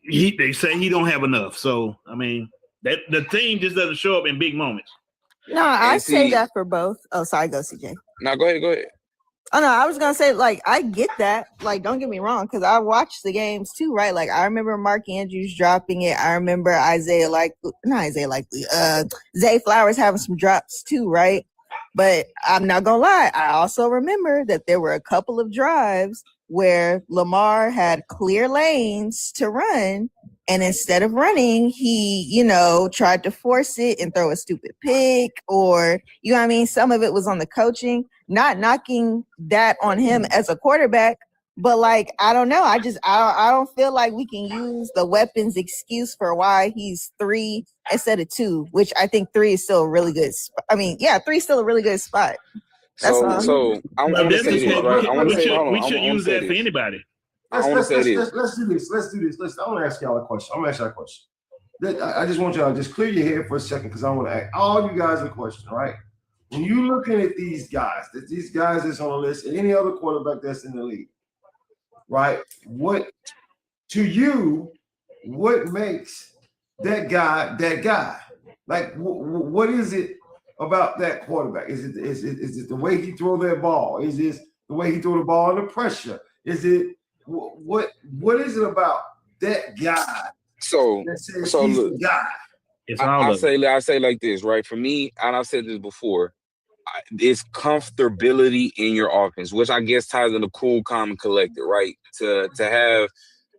S9: he don't have enough. So I mean, that the team just doesn't show up in big moments.
S5: No, I say that for both. Oh, sorry, go CJ.
S7: No, go ahead.
S5: Oh no, I was gonna say, like, I get that. Like, don't get me wrong, because I watched the games too, right? Like, I remember Mark Andrews dropping it. I remember Zay Flowers having some drops too, right? But I'm not gonna lie, I also remember that there were a couple of drives where Lamar had clear lanes to run, and instead of running, he, tried to force it and throw a stupid pick, or, you know what I mean? Some of it was on the coaching, not knocking that on him as a quarterback, but like, I don't know. I don't feel like we can use the weapons excuse for why he's 3 instead of 2, which I think 3 is still a really good. 3 is still a really good spot. That's all.
S7: So I want to say this, right? I want to say, hold on.
S9: We should use that for anybody.
S1: Let's do this. I want to ask y'all a question. I'm going to ask y'all a question. I just want y'all to just clear your head for a second, because I want to ask all you guys a question, right? When you're looking at these guys that's on the list, and any other quarterback that's in the league, right? What makes that guy? Like, what is it about that quarterback? Is it the way he throw that ball? Is it the way he throw the ball under pressure? Is it what is it about that guy?
S7: So look,
S9: the guy.
S7: I say like this, right? For me, and I've said this before, it's comfortability in your offense, which I guess ties into cool, calm, and collected, right? To have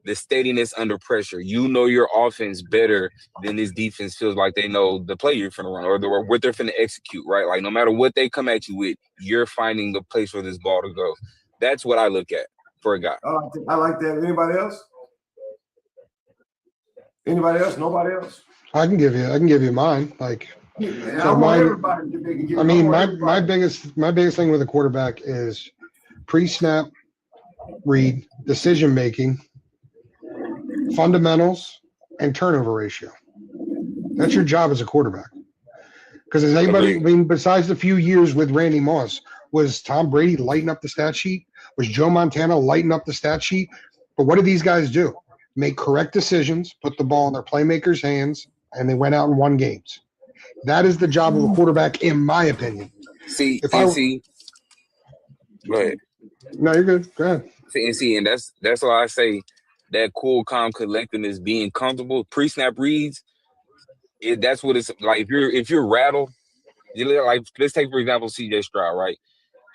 S7: the steadiness under pressure. You know your offense better than this defense feels like they know the play you're finna run or what they're finna execute, right? Like, no matter what they come at you with, you're finding the place for this ball to go. That's what I look at for a guy.
S1: I like that. Anybody else? Nobody else?
S8: I can give you mine. Like,
S1: I want everybody to make it.
S8: I mean, my biggest thing with a quarterback is pre-snap read, decision making, fundamentals, and turnover ratio. That's your job as a quarterback. Because as anybody, besides the few years with Randy Moss, was Tom Brady lighting up the stat sheet? Was Joe Montana lighting up the stat sheet? But what did these guys do? Make correct decisions, put the ball in their playmakers' hands, and they went out and won games. That is the job of a quarterback, in my opinion.
S7: Go ahead.
S8: No, you're good. Go ahead.
S7: And that's why I say that cool, calm, collectedness, being comfortable, pre-snap reads. That's what it's like. If you're rattled, like, let's take for example CJ Stroud, right?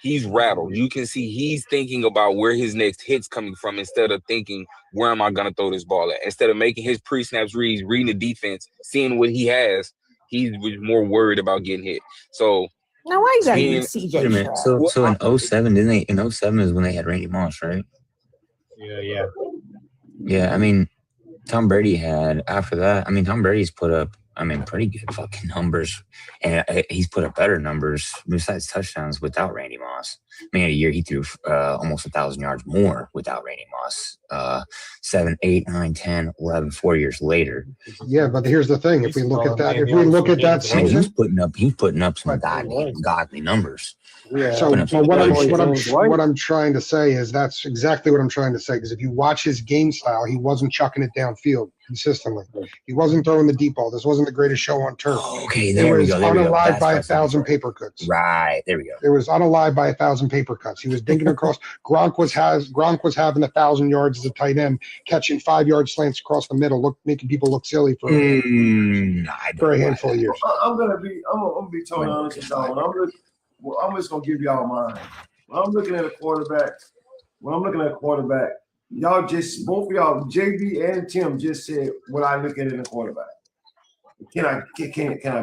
S7: He's rattled. You can see he's thinking about where his next hit's coming from instead of thinking, where am I going to throw this ball at? Instead of making his pre-snaps reads, reading the defense, seeing what he has, he was more worried about getting hit. So
S5: now, why you got to use CJ Stroud?
S2: So in 07, didn't they? In 07 is when they had Randy Moss, right?
S11: Yeah.
S2: Yeah, I mean, Tom Brady had, after that, Tom Brady's put up, pretty good fucking numbers. And he's put up better numbers besides touchdowns without Randy Moss. A year he threw almost 1,000 yards more without Randy Moss. 7, 8, 9, 10, 11, 4 years later.
S8: Yeah, but here's the thing. If we look at that season,
S2: he's putting up some godly numbers.
S8: Yeah. So what I'm trying to say is that's exactly what I'm trying to say. Because if you watch his game style, he wasn't chucking it downfield consistently. He wasn't throwing the deep ball. This wasn't the greatest show on turf.
S2: Okay, there we go.
S8: It was unalive by 1,000 paper cuts.
S2: Right, there we go.
S8: It was unalive by 1,000 paper cuts. He was dinking across. Gronk was having 1,000 yards as a tight end, catching 5-yard slants across the middle, making people look silly for a handful of years.
S1: I'm gonna be totally honest with y'all. I'm just gonna give y'all mine. When I'm looking at a quarterback, y'all just, both of y'all, JB and Tim, just said what I look at in a quarterback. Can I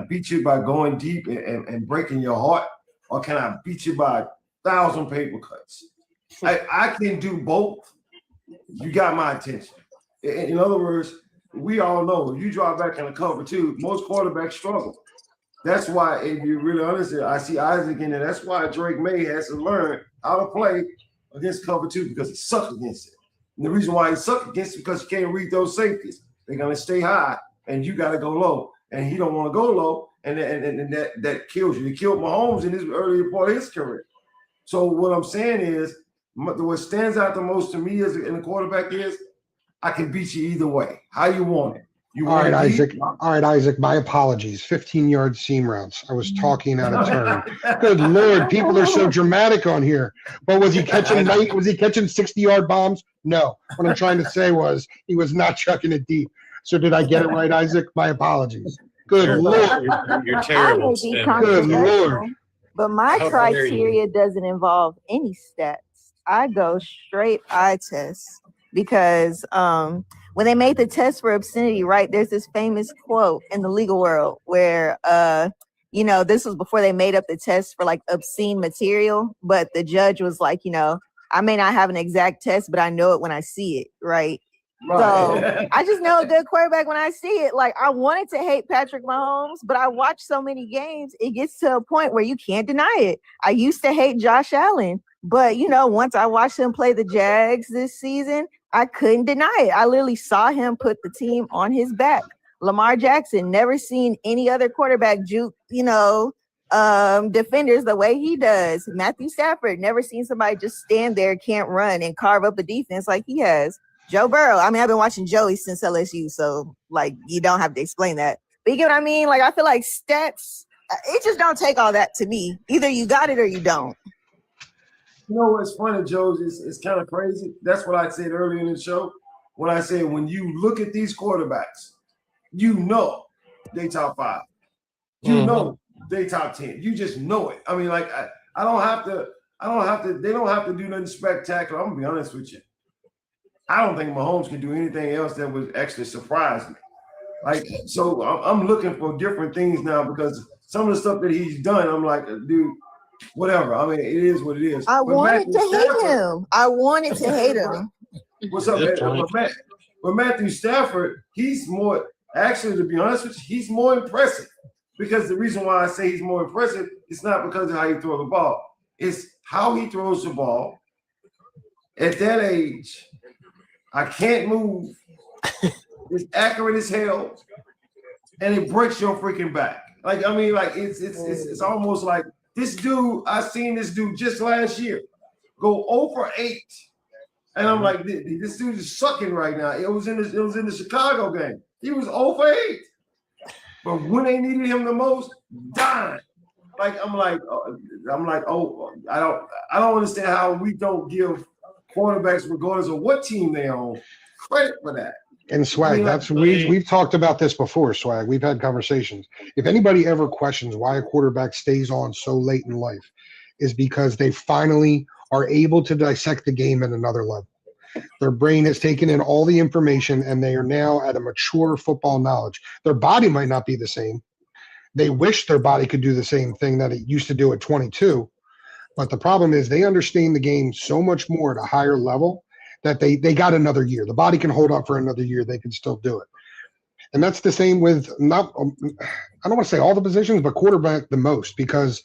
S1: beat you by going deep and breaking your heart, or can I beat you by 1,000 paper cuts? I can do both. You got my attention. In other words, we all know if you drop back in the cover two, most quarterbacks struggle. That's why, if you really understand, I see Isaac in there. That's why Drake May has to learn how to play against cover two, because he sucks against it. And the reason why he sucks against it is because you can't read those safeties. They're gonna stay high, and you got to go low, and he don't want to go low, and that kills you. He killed Mahomes in his earlier part of his career. So what I'm saying is, what stands out the most to me as in a quarterback is I can beat you either way. How you want it? You
S8: All
S1: want
S8: right,
S1: it
S8: Isaac.
S1: deep?
S8: All right, Isaac. My apologies. 15-yard seam routes. I was talking out of turn. Good Lord, people are so dramatic on here. But was he catching 60-yard bombs? No. What I'm trying to say was he was not chucking it deep. So did I get it right, Isaac? My apologies. Good Lord.
S11: You're
S5: I
S11: terrible.
S5: may be
S11: Stan.
S8: Good
S5: controversial,
S8: Lord.
S5: but my
S11: How dare you.
S5: criteria doesn't involve any stats. I go straight eye test because when they made the test for obscenity, right, there's this famous quote in the legal world where this was before they made up the test for like obscene material, but the judge was like, I may not have an exact test, but I know it when I see it, right? So I just know a good quarterback when I see it. Like, I wanted to hate Patrick Mahomes, but I watched so many games, it gets to a point where you can't deny it. I used to hate Josh Allen, but once I watched him play the Jags this season, I couldn't deny it. I literally saw him put the team on his back. Lamar Jackson, never seen any other quarterback juke, defenders the way he does. Matthew Stafford, never seen somebody just stand there, can't run, and carve up a defense like he has. Joe Burrow, I mean, I've been watching Joey since LSU, so like you don't have to explain that. But you get what I mean? Like, I feel like stats, it just don't take all that to me. Either you got it or you don't.
S1: You know what's funny, Joe? It's kind of crazy. That's what I said earlier in the show. When I said when you look at these quarterbacks, they top 5. You know they top 10. You just know it. I mean, like I don't have to. They don't have to do nothing spectacular. I'm gonna be honest with you. I don't think Mahomes can do anything else that would actually surprise me. Like, so I'm looking for different things now because some of the stuff that he's done, I'm like, dude, whatever. I mean, it is what it is.
S5: I wanted to hate him.
S1: What's up, man? But Matthew Stafford, he's more, actually, to be honest with you, he's more impressive. Because the reason why I say he's more impressive, it's not because of how he throws the ball. It's how he throws the ball. At that age, I can't move. It's accurate as hell, and it breaks your freaking back. Like, I mean, like it's almost like this dude. I seen this dude just last year go 0 for 8, and I'm like, this dude is sucking right now. It was in the Chicago game. He was 0 for 8, but when they needed him the most, dying. Like I'm like, oh, I don't understand how we don't give quarterbacks, regardless of what team they own, credit for that.
S8: And Swag, we've talked about this before, Swag. We've had conversations. If anybody ever questions why a quarterback stays on so late in life, is because they finally are able to dissect the game at another level. Their brain has taken in all the information, and they are now at a mature football knowledge. Their body might not be the same. They wish their body could do the same thing that it used to do at 22. But the problem is they understand the game so much more at a higher level that they got another year. The body can hold up for another year. They can still do it. And that's the same with I don't want to say all the positions, but quarterback the most, because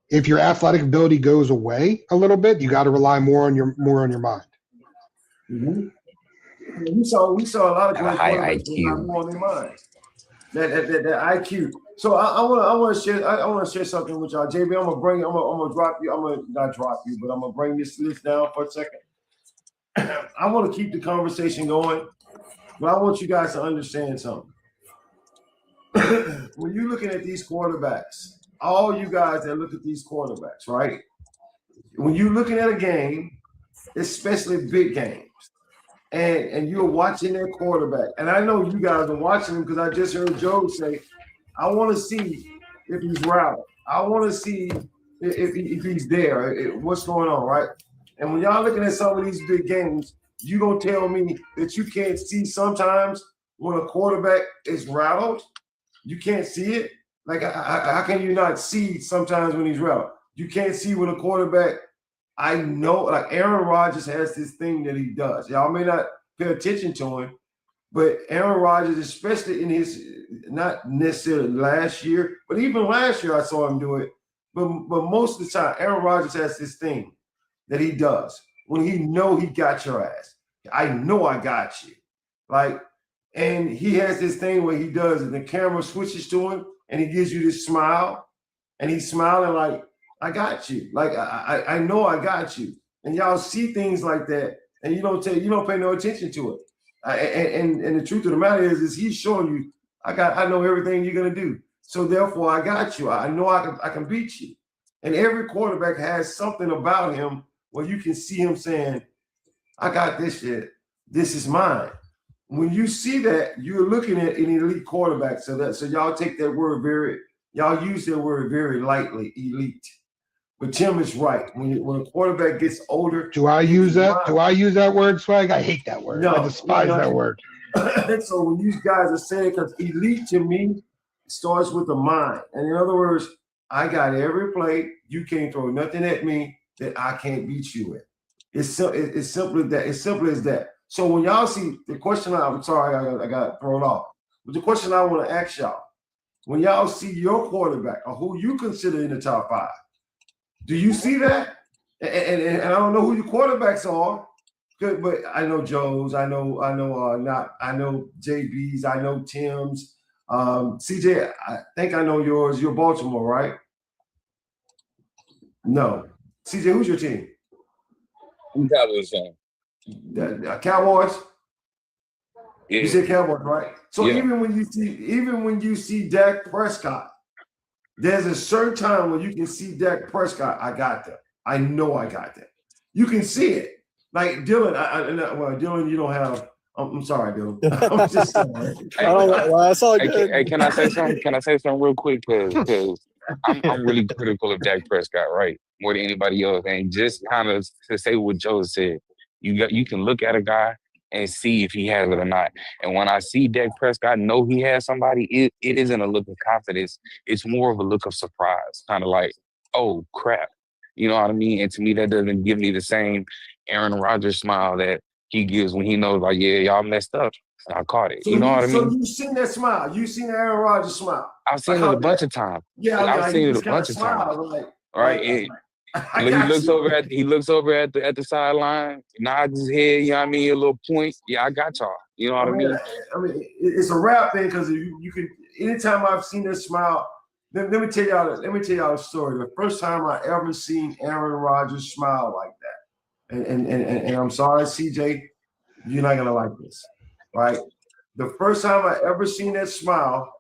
S8: if your athletic ability goes away a little bit, you got to rely more on your mind.
S1: Mm-hmm. We saw a lot of great
S2: high
S1: quarterbacks
S2: IQ.
S1: more on their minds. That IQ. So I want to share something with y'all. JB, I'm gonna drop you. I'm gonna not drop you, but I'm gonna bring this list down for a second. I want to keep the conversation going, but I want you guys to understand something. When you're looking at these quarterbacks, all you guys that look at these quarterbacks, right? When you're looking at a game, especially big games, and you're watching their quarterback, and I know you guys are watching him because I just heard Joe say, I want to see if he's rattled. I want to see if he's there, what's going on, right? And when y'all looking at some of these big games, you gonna tell me that you can't see sometimes when a quarterback is rattled? You can't see it? Like, how can you not see sometimes when he's rattled? You can't see when a quarterback, I know, like Aaron Rodgers has this thing that he does. Y'all may not pay attention to him, but Aaron Rodgers, especially in his, not necessarily last year, but even last year I saw him do it. But most of the time, Aaron Rodgers has this thing that he does when he know he got your ass. I know I got you. Like, and he has this thing where he does, and the camera switches to him, and he gives you this smile, and he's smiling like, I got you. Like, I know I got you. And y'all see things like that, and you don't pay no attention to it. And the truth of the matter is he's showing you, I know everything you're gonna do. So therefore, I got you. I know I can beat you. And every quarterback has something about him where you can see him saying, I got this shit. This is mine. When you see that, you're looking at an elite quarterback. So y'all take that word y'all use that word very lightly, elite. But Tim is right. When a quarterback gets older,
S8: do I use that? Do I use that word, Swag? I hate that word.
S1: No,
S8: I despise that word.
S1: So when you guys are saying, because elite to me starts with the mind, and in other words, I got every play. You can't throw nothing at me that I can't beat you with. It's simple as that. It's simple as that. So when y'all see the question, I'm sorry, I got thrown off. But the question I want to ask y'all, when y'all see your quarterback or who you consider in the top 5, do you see that? And I don't know who your quarterbacks are, but I know Joe's, I know JB's, I know Tim's. CJ, I think I know yours. You're Baltimore, right? No. CJ, who's your team?
S7: I'm Cowboys fan.
S1: The Cowboys?
S7: Yeah.
S1: You said Cowboys, right? So
S7: Yeah.
S1: even when you see Dak Prescott, there's a certain time when you can see Dak Prescott. I got that. I know I got that. You can see it. Like Dylan, Dylan, you don't have. I'm sorry, Dylan. I'm just sorry.
S7: Hey, can I say something? Can I say something real quick? Because I'm really critical of Dak Prescott, right? More than anybody else. And just kind of to say what Joe said, you can look at a guy and see if he has it or not. And when I see Dak Prescott know he has somebody, it isn't a look of confidence. It's more of a look of surprise, kind of like, oh, crap. You know what I mean? And to me, that doesn't give me the same Aaron Rodgers smile that he gives when he knows, like, yeah, y'all messed up. And I caught it.
S1: So
S7: you know what I mean?
S1: So you've seen that smile. You've seen Aaron Rodgers smile.
S7: I've seen it a bunch of times.
S1: Yeah,
S7: I've seen it a bunch of times.
S1: Right.
S7: He looks over at the sideline, nods his head, you know what I mean, a little point. Yeah, I got y'all. You know what I mean?
S1: I mean, it's a rap thing because you can. Anytime I've seen this smile, let me tell y'all a story. The first time I ever seen Aaron Rodgers smile like that, and I'm sorry, CJ, you're not gonna like this, right? The first time I ever seen that smile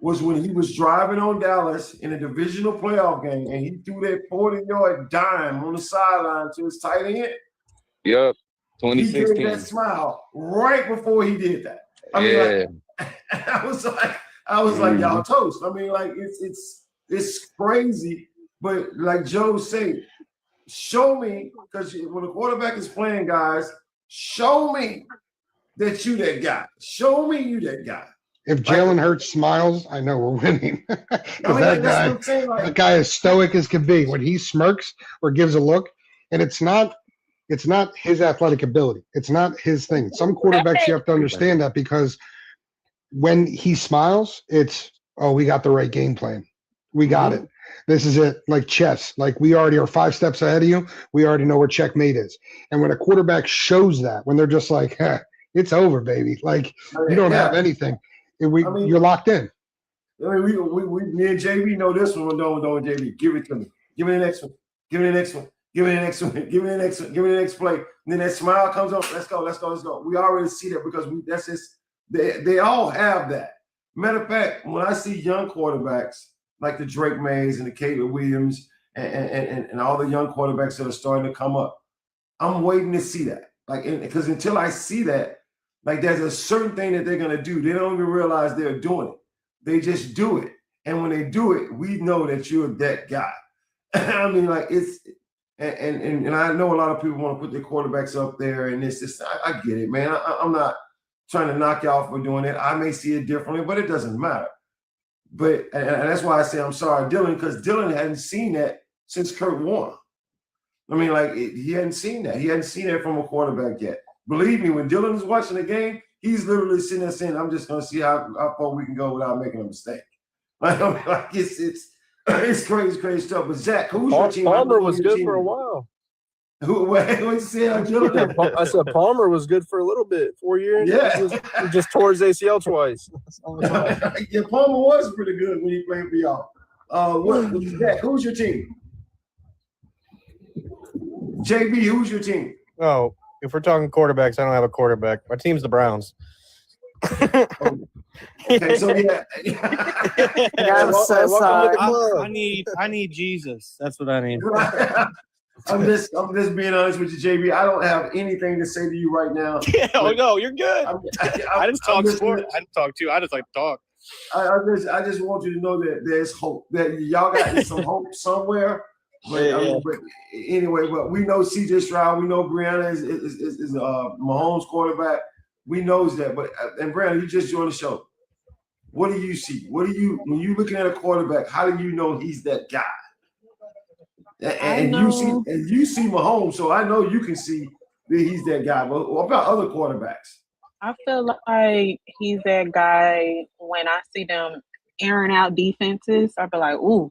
S1: was when he was driving on Dallas in a divisional playoff game, and he threw that 40-yard dime on the sideline to his tight end.
S7: Yep, 2016.
S1: He gave that smile right before he did that. I mean, I was like, y'all toast. I mean, like it's crazy, but like Joe said, show me, because when the quarterback is playing, guys, show me that you that guy. Show me you that guy.
S8: If Jalen Hurts smiles, I know we're winning. That guy is stoic as can be. When he smirks or gives a look, and it's not his athletic ability. It's not his thing. Some quarterbacks, you have to understand that, because when he smiles, it's, oh, we got the right game plan. We got it. This is it. Like chess. Like, we already are 5 steps ahead of you. We already know where checkmate is. And when a quarterback shows that, when they're just like, it's over, baby. Like, you don't have anything. You're locked in.
S1: I mean, me and JB know this one. Don't JB. Give it to me. Give me the next one. Give me the next one. Give me the next one. Give me the next one. Give me the next play. And then that smile comes up. Let's go. We already see that because that's just they all have that. Matter of fact, when I see young quarterbacks like the Drake Mays and the Caleb Williams and all the young quarterbacks that are starting to come up, I'm waiting to see that. Like, because until I see that, like, there's a certain thing that they're gonna do. They don't even realize they're doing it. They just do it. And when they do it, we know that you're that guy. I mean, like, it's and I know a lot of people want to put their quarterbacks up there, and it's just, I get it, man. I'm not trying to knock y'all for doing it. I may see it differently, but it doesn't matter. But and that's why I say I'm sorry, Dylan, because Dylan hadn't seen that since Kurt Warner. I mean, like, he hadn't seen that. He hadn't seen that from a quarterback yet. Believe me, when Dylan is watching the game, he's literally sitting there saying, I'm just going to see how far we can go without making a mistake. Like, I mean, like, it's crazy stuff. But Zach, who's your team?
S10: Palmer was good for a while.
S1: What you said, Dylan?
S10: I said Palmer was good for a little bit, 4 years.
S1: Yeah.
S10: He just tore his ACL twice.
S1: Yeah, Palmer was pretty good when he played for y'all. Zach, who's your team? JB, who's your team?
S10: Oh,
S11: If we're talking quarterbacks, I don't have a quarterback. My team's the Browns.
S1: Okay, so yeah.
S5: I'm so sorry.
S11: I need Jesus. That's what I need.
S1: I'm just being honest with you, JB. I don't have anything to say to you right now.
S11: Oh no, you're good. I just talk
S1: just
S11: sport. I didn't talk to you. I just like to talk.
S1: I just want you to know that there's hope. That y'all got some hope somewhere. But, but anyway, but we know CJ Stroud. We know Brianna is Mahomes quarterback. We knows that. But and Brianna, you just joined the show. What do you see? What do you when you looking at a quarterback? How do you know he's that guy? And you see Mahomes, so I know you can see that he's that guy. But what about other quarterbacks?
S12: I feel like he's that guy when I see them airing out defenses. I'll be like, ooh,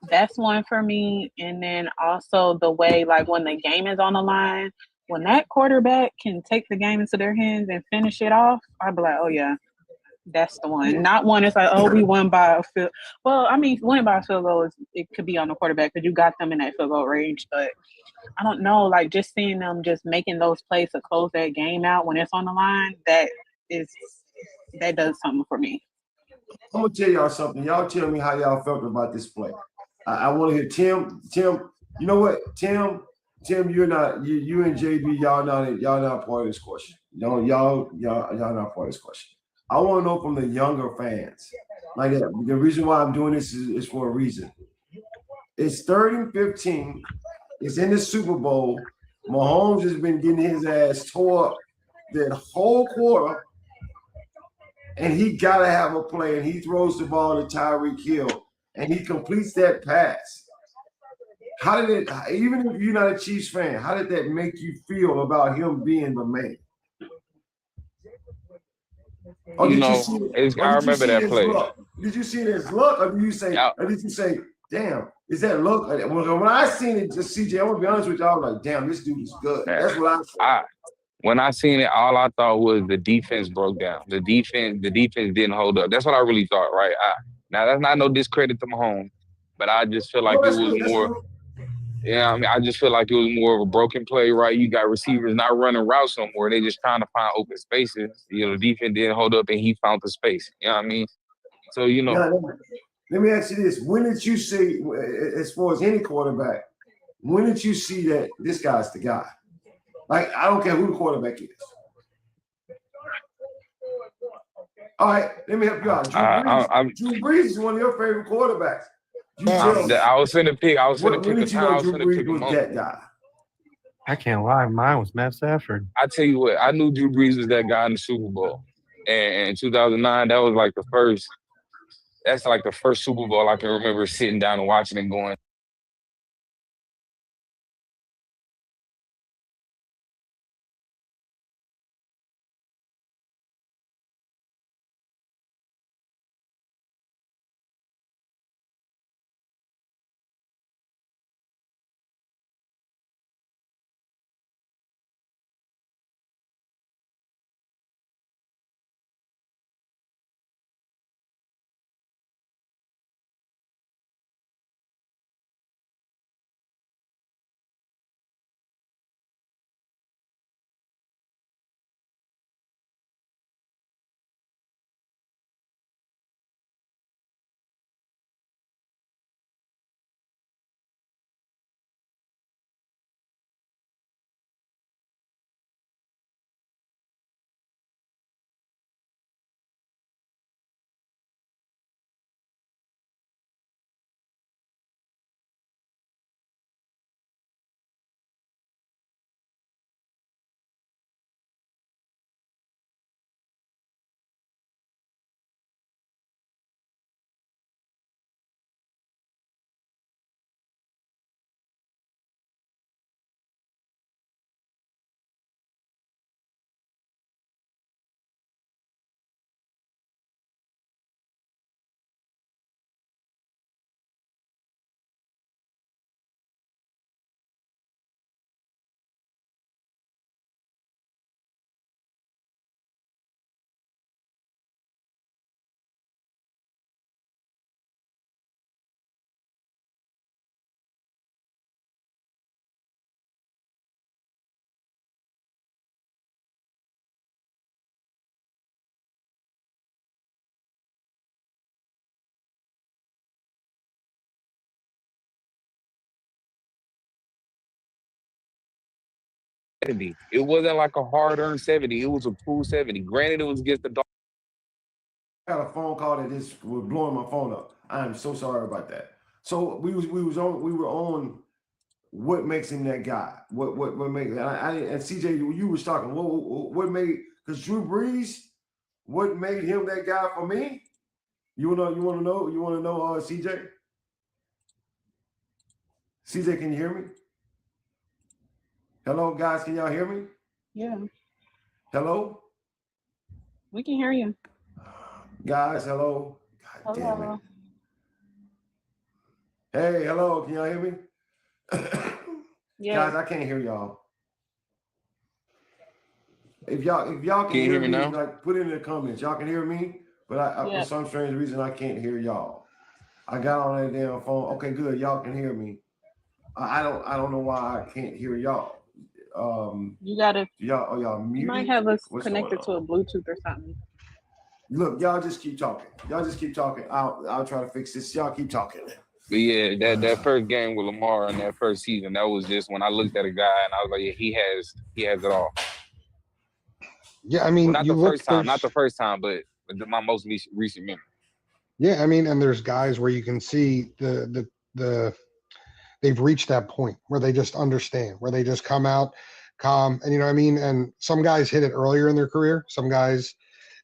S12: that's one for me. And then also the way, like, when the game is on the line, when that quarterback can take the game into their hands and finish it off, I'll be like, oh, yeah, that's the one. Not one that's like, oh, we won by a field. Well, I mean, winning by a field goal, it could be on the quarterback because you got them in that field goal range. But I don't know, like, just seeing them just making those plays to close that game out when it's on the line, that does something for me.
S1: I'm gonna tell y'all something. Y'all tell me how y'all felt about this play. I want to hear Tim. Tim, you know what? Tim, you're not. You and JB, y'all not part of this question. Y'all not part of this question. I want to know from the younger fans. Like the reason why I'm doing this is for a reason. It's 3rd and 15. It's in the Super Bowl. Mahomes has been getting his ass tore up that whole quarter, and he gotta have a play. And he throws the ball to Tyreek Hill, and he completes that pass. How did it? Even if you're not a Chiefs fan, how did that make you feel about him being the man? Or
S7: You
S1: did
S7: know,
S1: you see it?
S7: I remember that play.
S1: Did you see it as luck, or did you say? Or did you say, "Damn, is that luck?" When I seen it, just CJ, I'm gonna be honest with you, I was like, "Damn, this dude is good." That's what I said.
S7: When I seen it, all I thought was the defense broke down. The defense didn't hold up. That's what I really thought, right? Now that's not no discredit to Mahomes, but I just feel like it was more. Yeah, I mean, I just feel like it was more of a broken play, right? You got receivers not running routes no more. They just trying to find open spaces. You know, the defense didn't hold up, and he found the space. You know what I mean? So
S1: let me ask you this: when did you see, as far as any quarterback, when did you see that this guy's the guy? Like, I don't care who the quarterback is. All right, let me help you out. Drew Brees is one of your favorite quarterbacks.
S7: I was finna pick. I was finna
S1: when
S7: pick
S1: did you know Drew Brees was that guy?
S11: I can't lie. Mine was Matt Stafford.
S7: I tell you what, I knew Drew Brees was that guy in the Super Bowl, and in 2009, that was like the first. That's like the first Super Bowl I can remember sitting down and watching and going, 70. It wasn't like a hard-earned 70. It was a cool 70. Granted, it was against the Dolphins.
S1: I got a phone call that just was blowing my phone up. I am so sorry about that. So we were on what makes him that guy. What makes and CJ, you was talking. What made, because Drew Brees, what made him that guy for me? You wanna know CJ? CJ, can you hear me? Hello, guys, can y'all hear me?
S12: Yeah,
S1: Hello?
S12: we can hear you.
S1: Guys, hello. God damn it.
S12: Hello.
S1: Hey, hello, can y'all hear me?
S12: Yeah.
S1: Guys, I can't hear y'all. If y'all can
S7: you
S1: hear
S7: hear me now?
S1: like put it in the comments. Y'all can hear me, but I
S12: Yeah.
S1: for some strange reason I can't hear y'all. I got on that damn phone. Okay, good. Y'all can hear me. I don't know why I can't hear y'all.
S12: You gotta.
S1: Y'all
S12: You
S1: muted?
S12: might have us
S1: What's
S12: connected to
S1: going
S12: a Bluetooth or something.
S1: Look, y'all just keep talking. I'll try to fix this. Y'all keep talking.
S7: But yeah, that first game with Lamar in that first season, that was just when I looked at a guy and I was like, yeah, he has it all.
S8: Yeah, I mean,
S7: Well, not the first time, but my most recent memory.
S8: Yeah, I mean, and there's guys where you can see the they've reached that point where they just understand, where they just come out calm, and you know what I mean. And some guys hit it earlier in their career. Some guys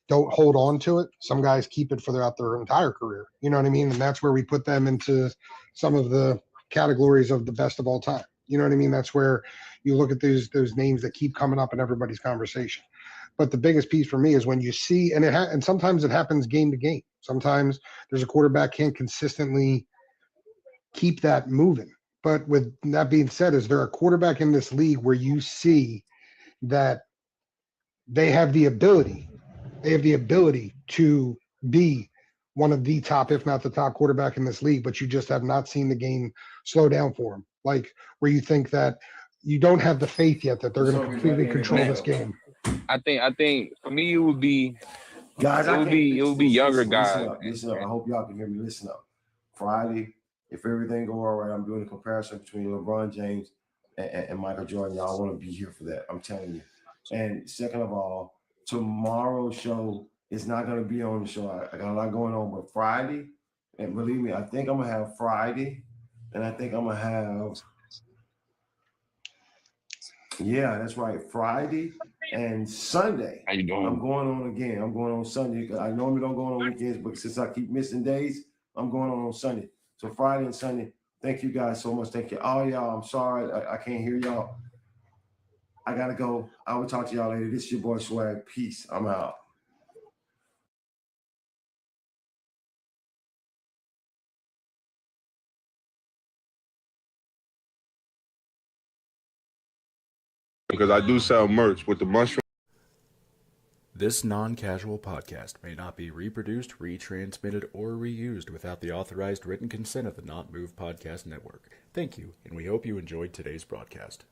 S8: don't hold on to it. Some guys keep it throughout their entire career. You know what I mean? And that's where we put them into some of the categories of the best of all time. You know what I mean? That's where you look at those names that keep coming up in everybody's conversation. But the biggest piece for me is when you see, and sometimes it happens game to game. Sometimes there's a quarterback can't consistently keep that moving. But with that being said, is there a quarterback in this league where you see that they have the ability to be one of the top, if not the top quarterback in this league, but you just have not seen the game slow down for them? Like where you think that you don't have the faith yet that they're going to completely control this game.
S7: I think for me it would be
S1: guys,
S7: it would be younger guys.
S1: Listen up. I hope y'all can hear me. Listen up. Friday, if everything go all right, I'm doing a comparison between LeBron James and Michael Jordan. Y'all want to be here for that. I'm telling you. And second of all, tomorrow's show is not going to be on the show. I got a lot going on, but Friday, and believe me, I think I'm going to have Friday, and I think I'm going to have, yeah, that's right, Friday and Sunday.
S7: How you doing?
S1: I'm going on again. I'm going on Sunday. I normally don't go on weekends, but since I keep missing days, I'm going on Sunday. So Friday and Sunday, thank you guys so much. Thank you. All y'all, I'm sorry. I can't hear y'all. I got to go. I will talk to y'all later. This is your boy Swag. Peace. I'm out.
S13: Because I do sell merch with the mushroom.
S14: This non-casual podcast may not be reproduced, retransmitted, or reused without the authorized written consent of the Not Move Podcast Network. Thank you, and we hope you enjoyed today's broadcast.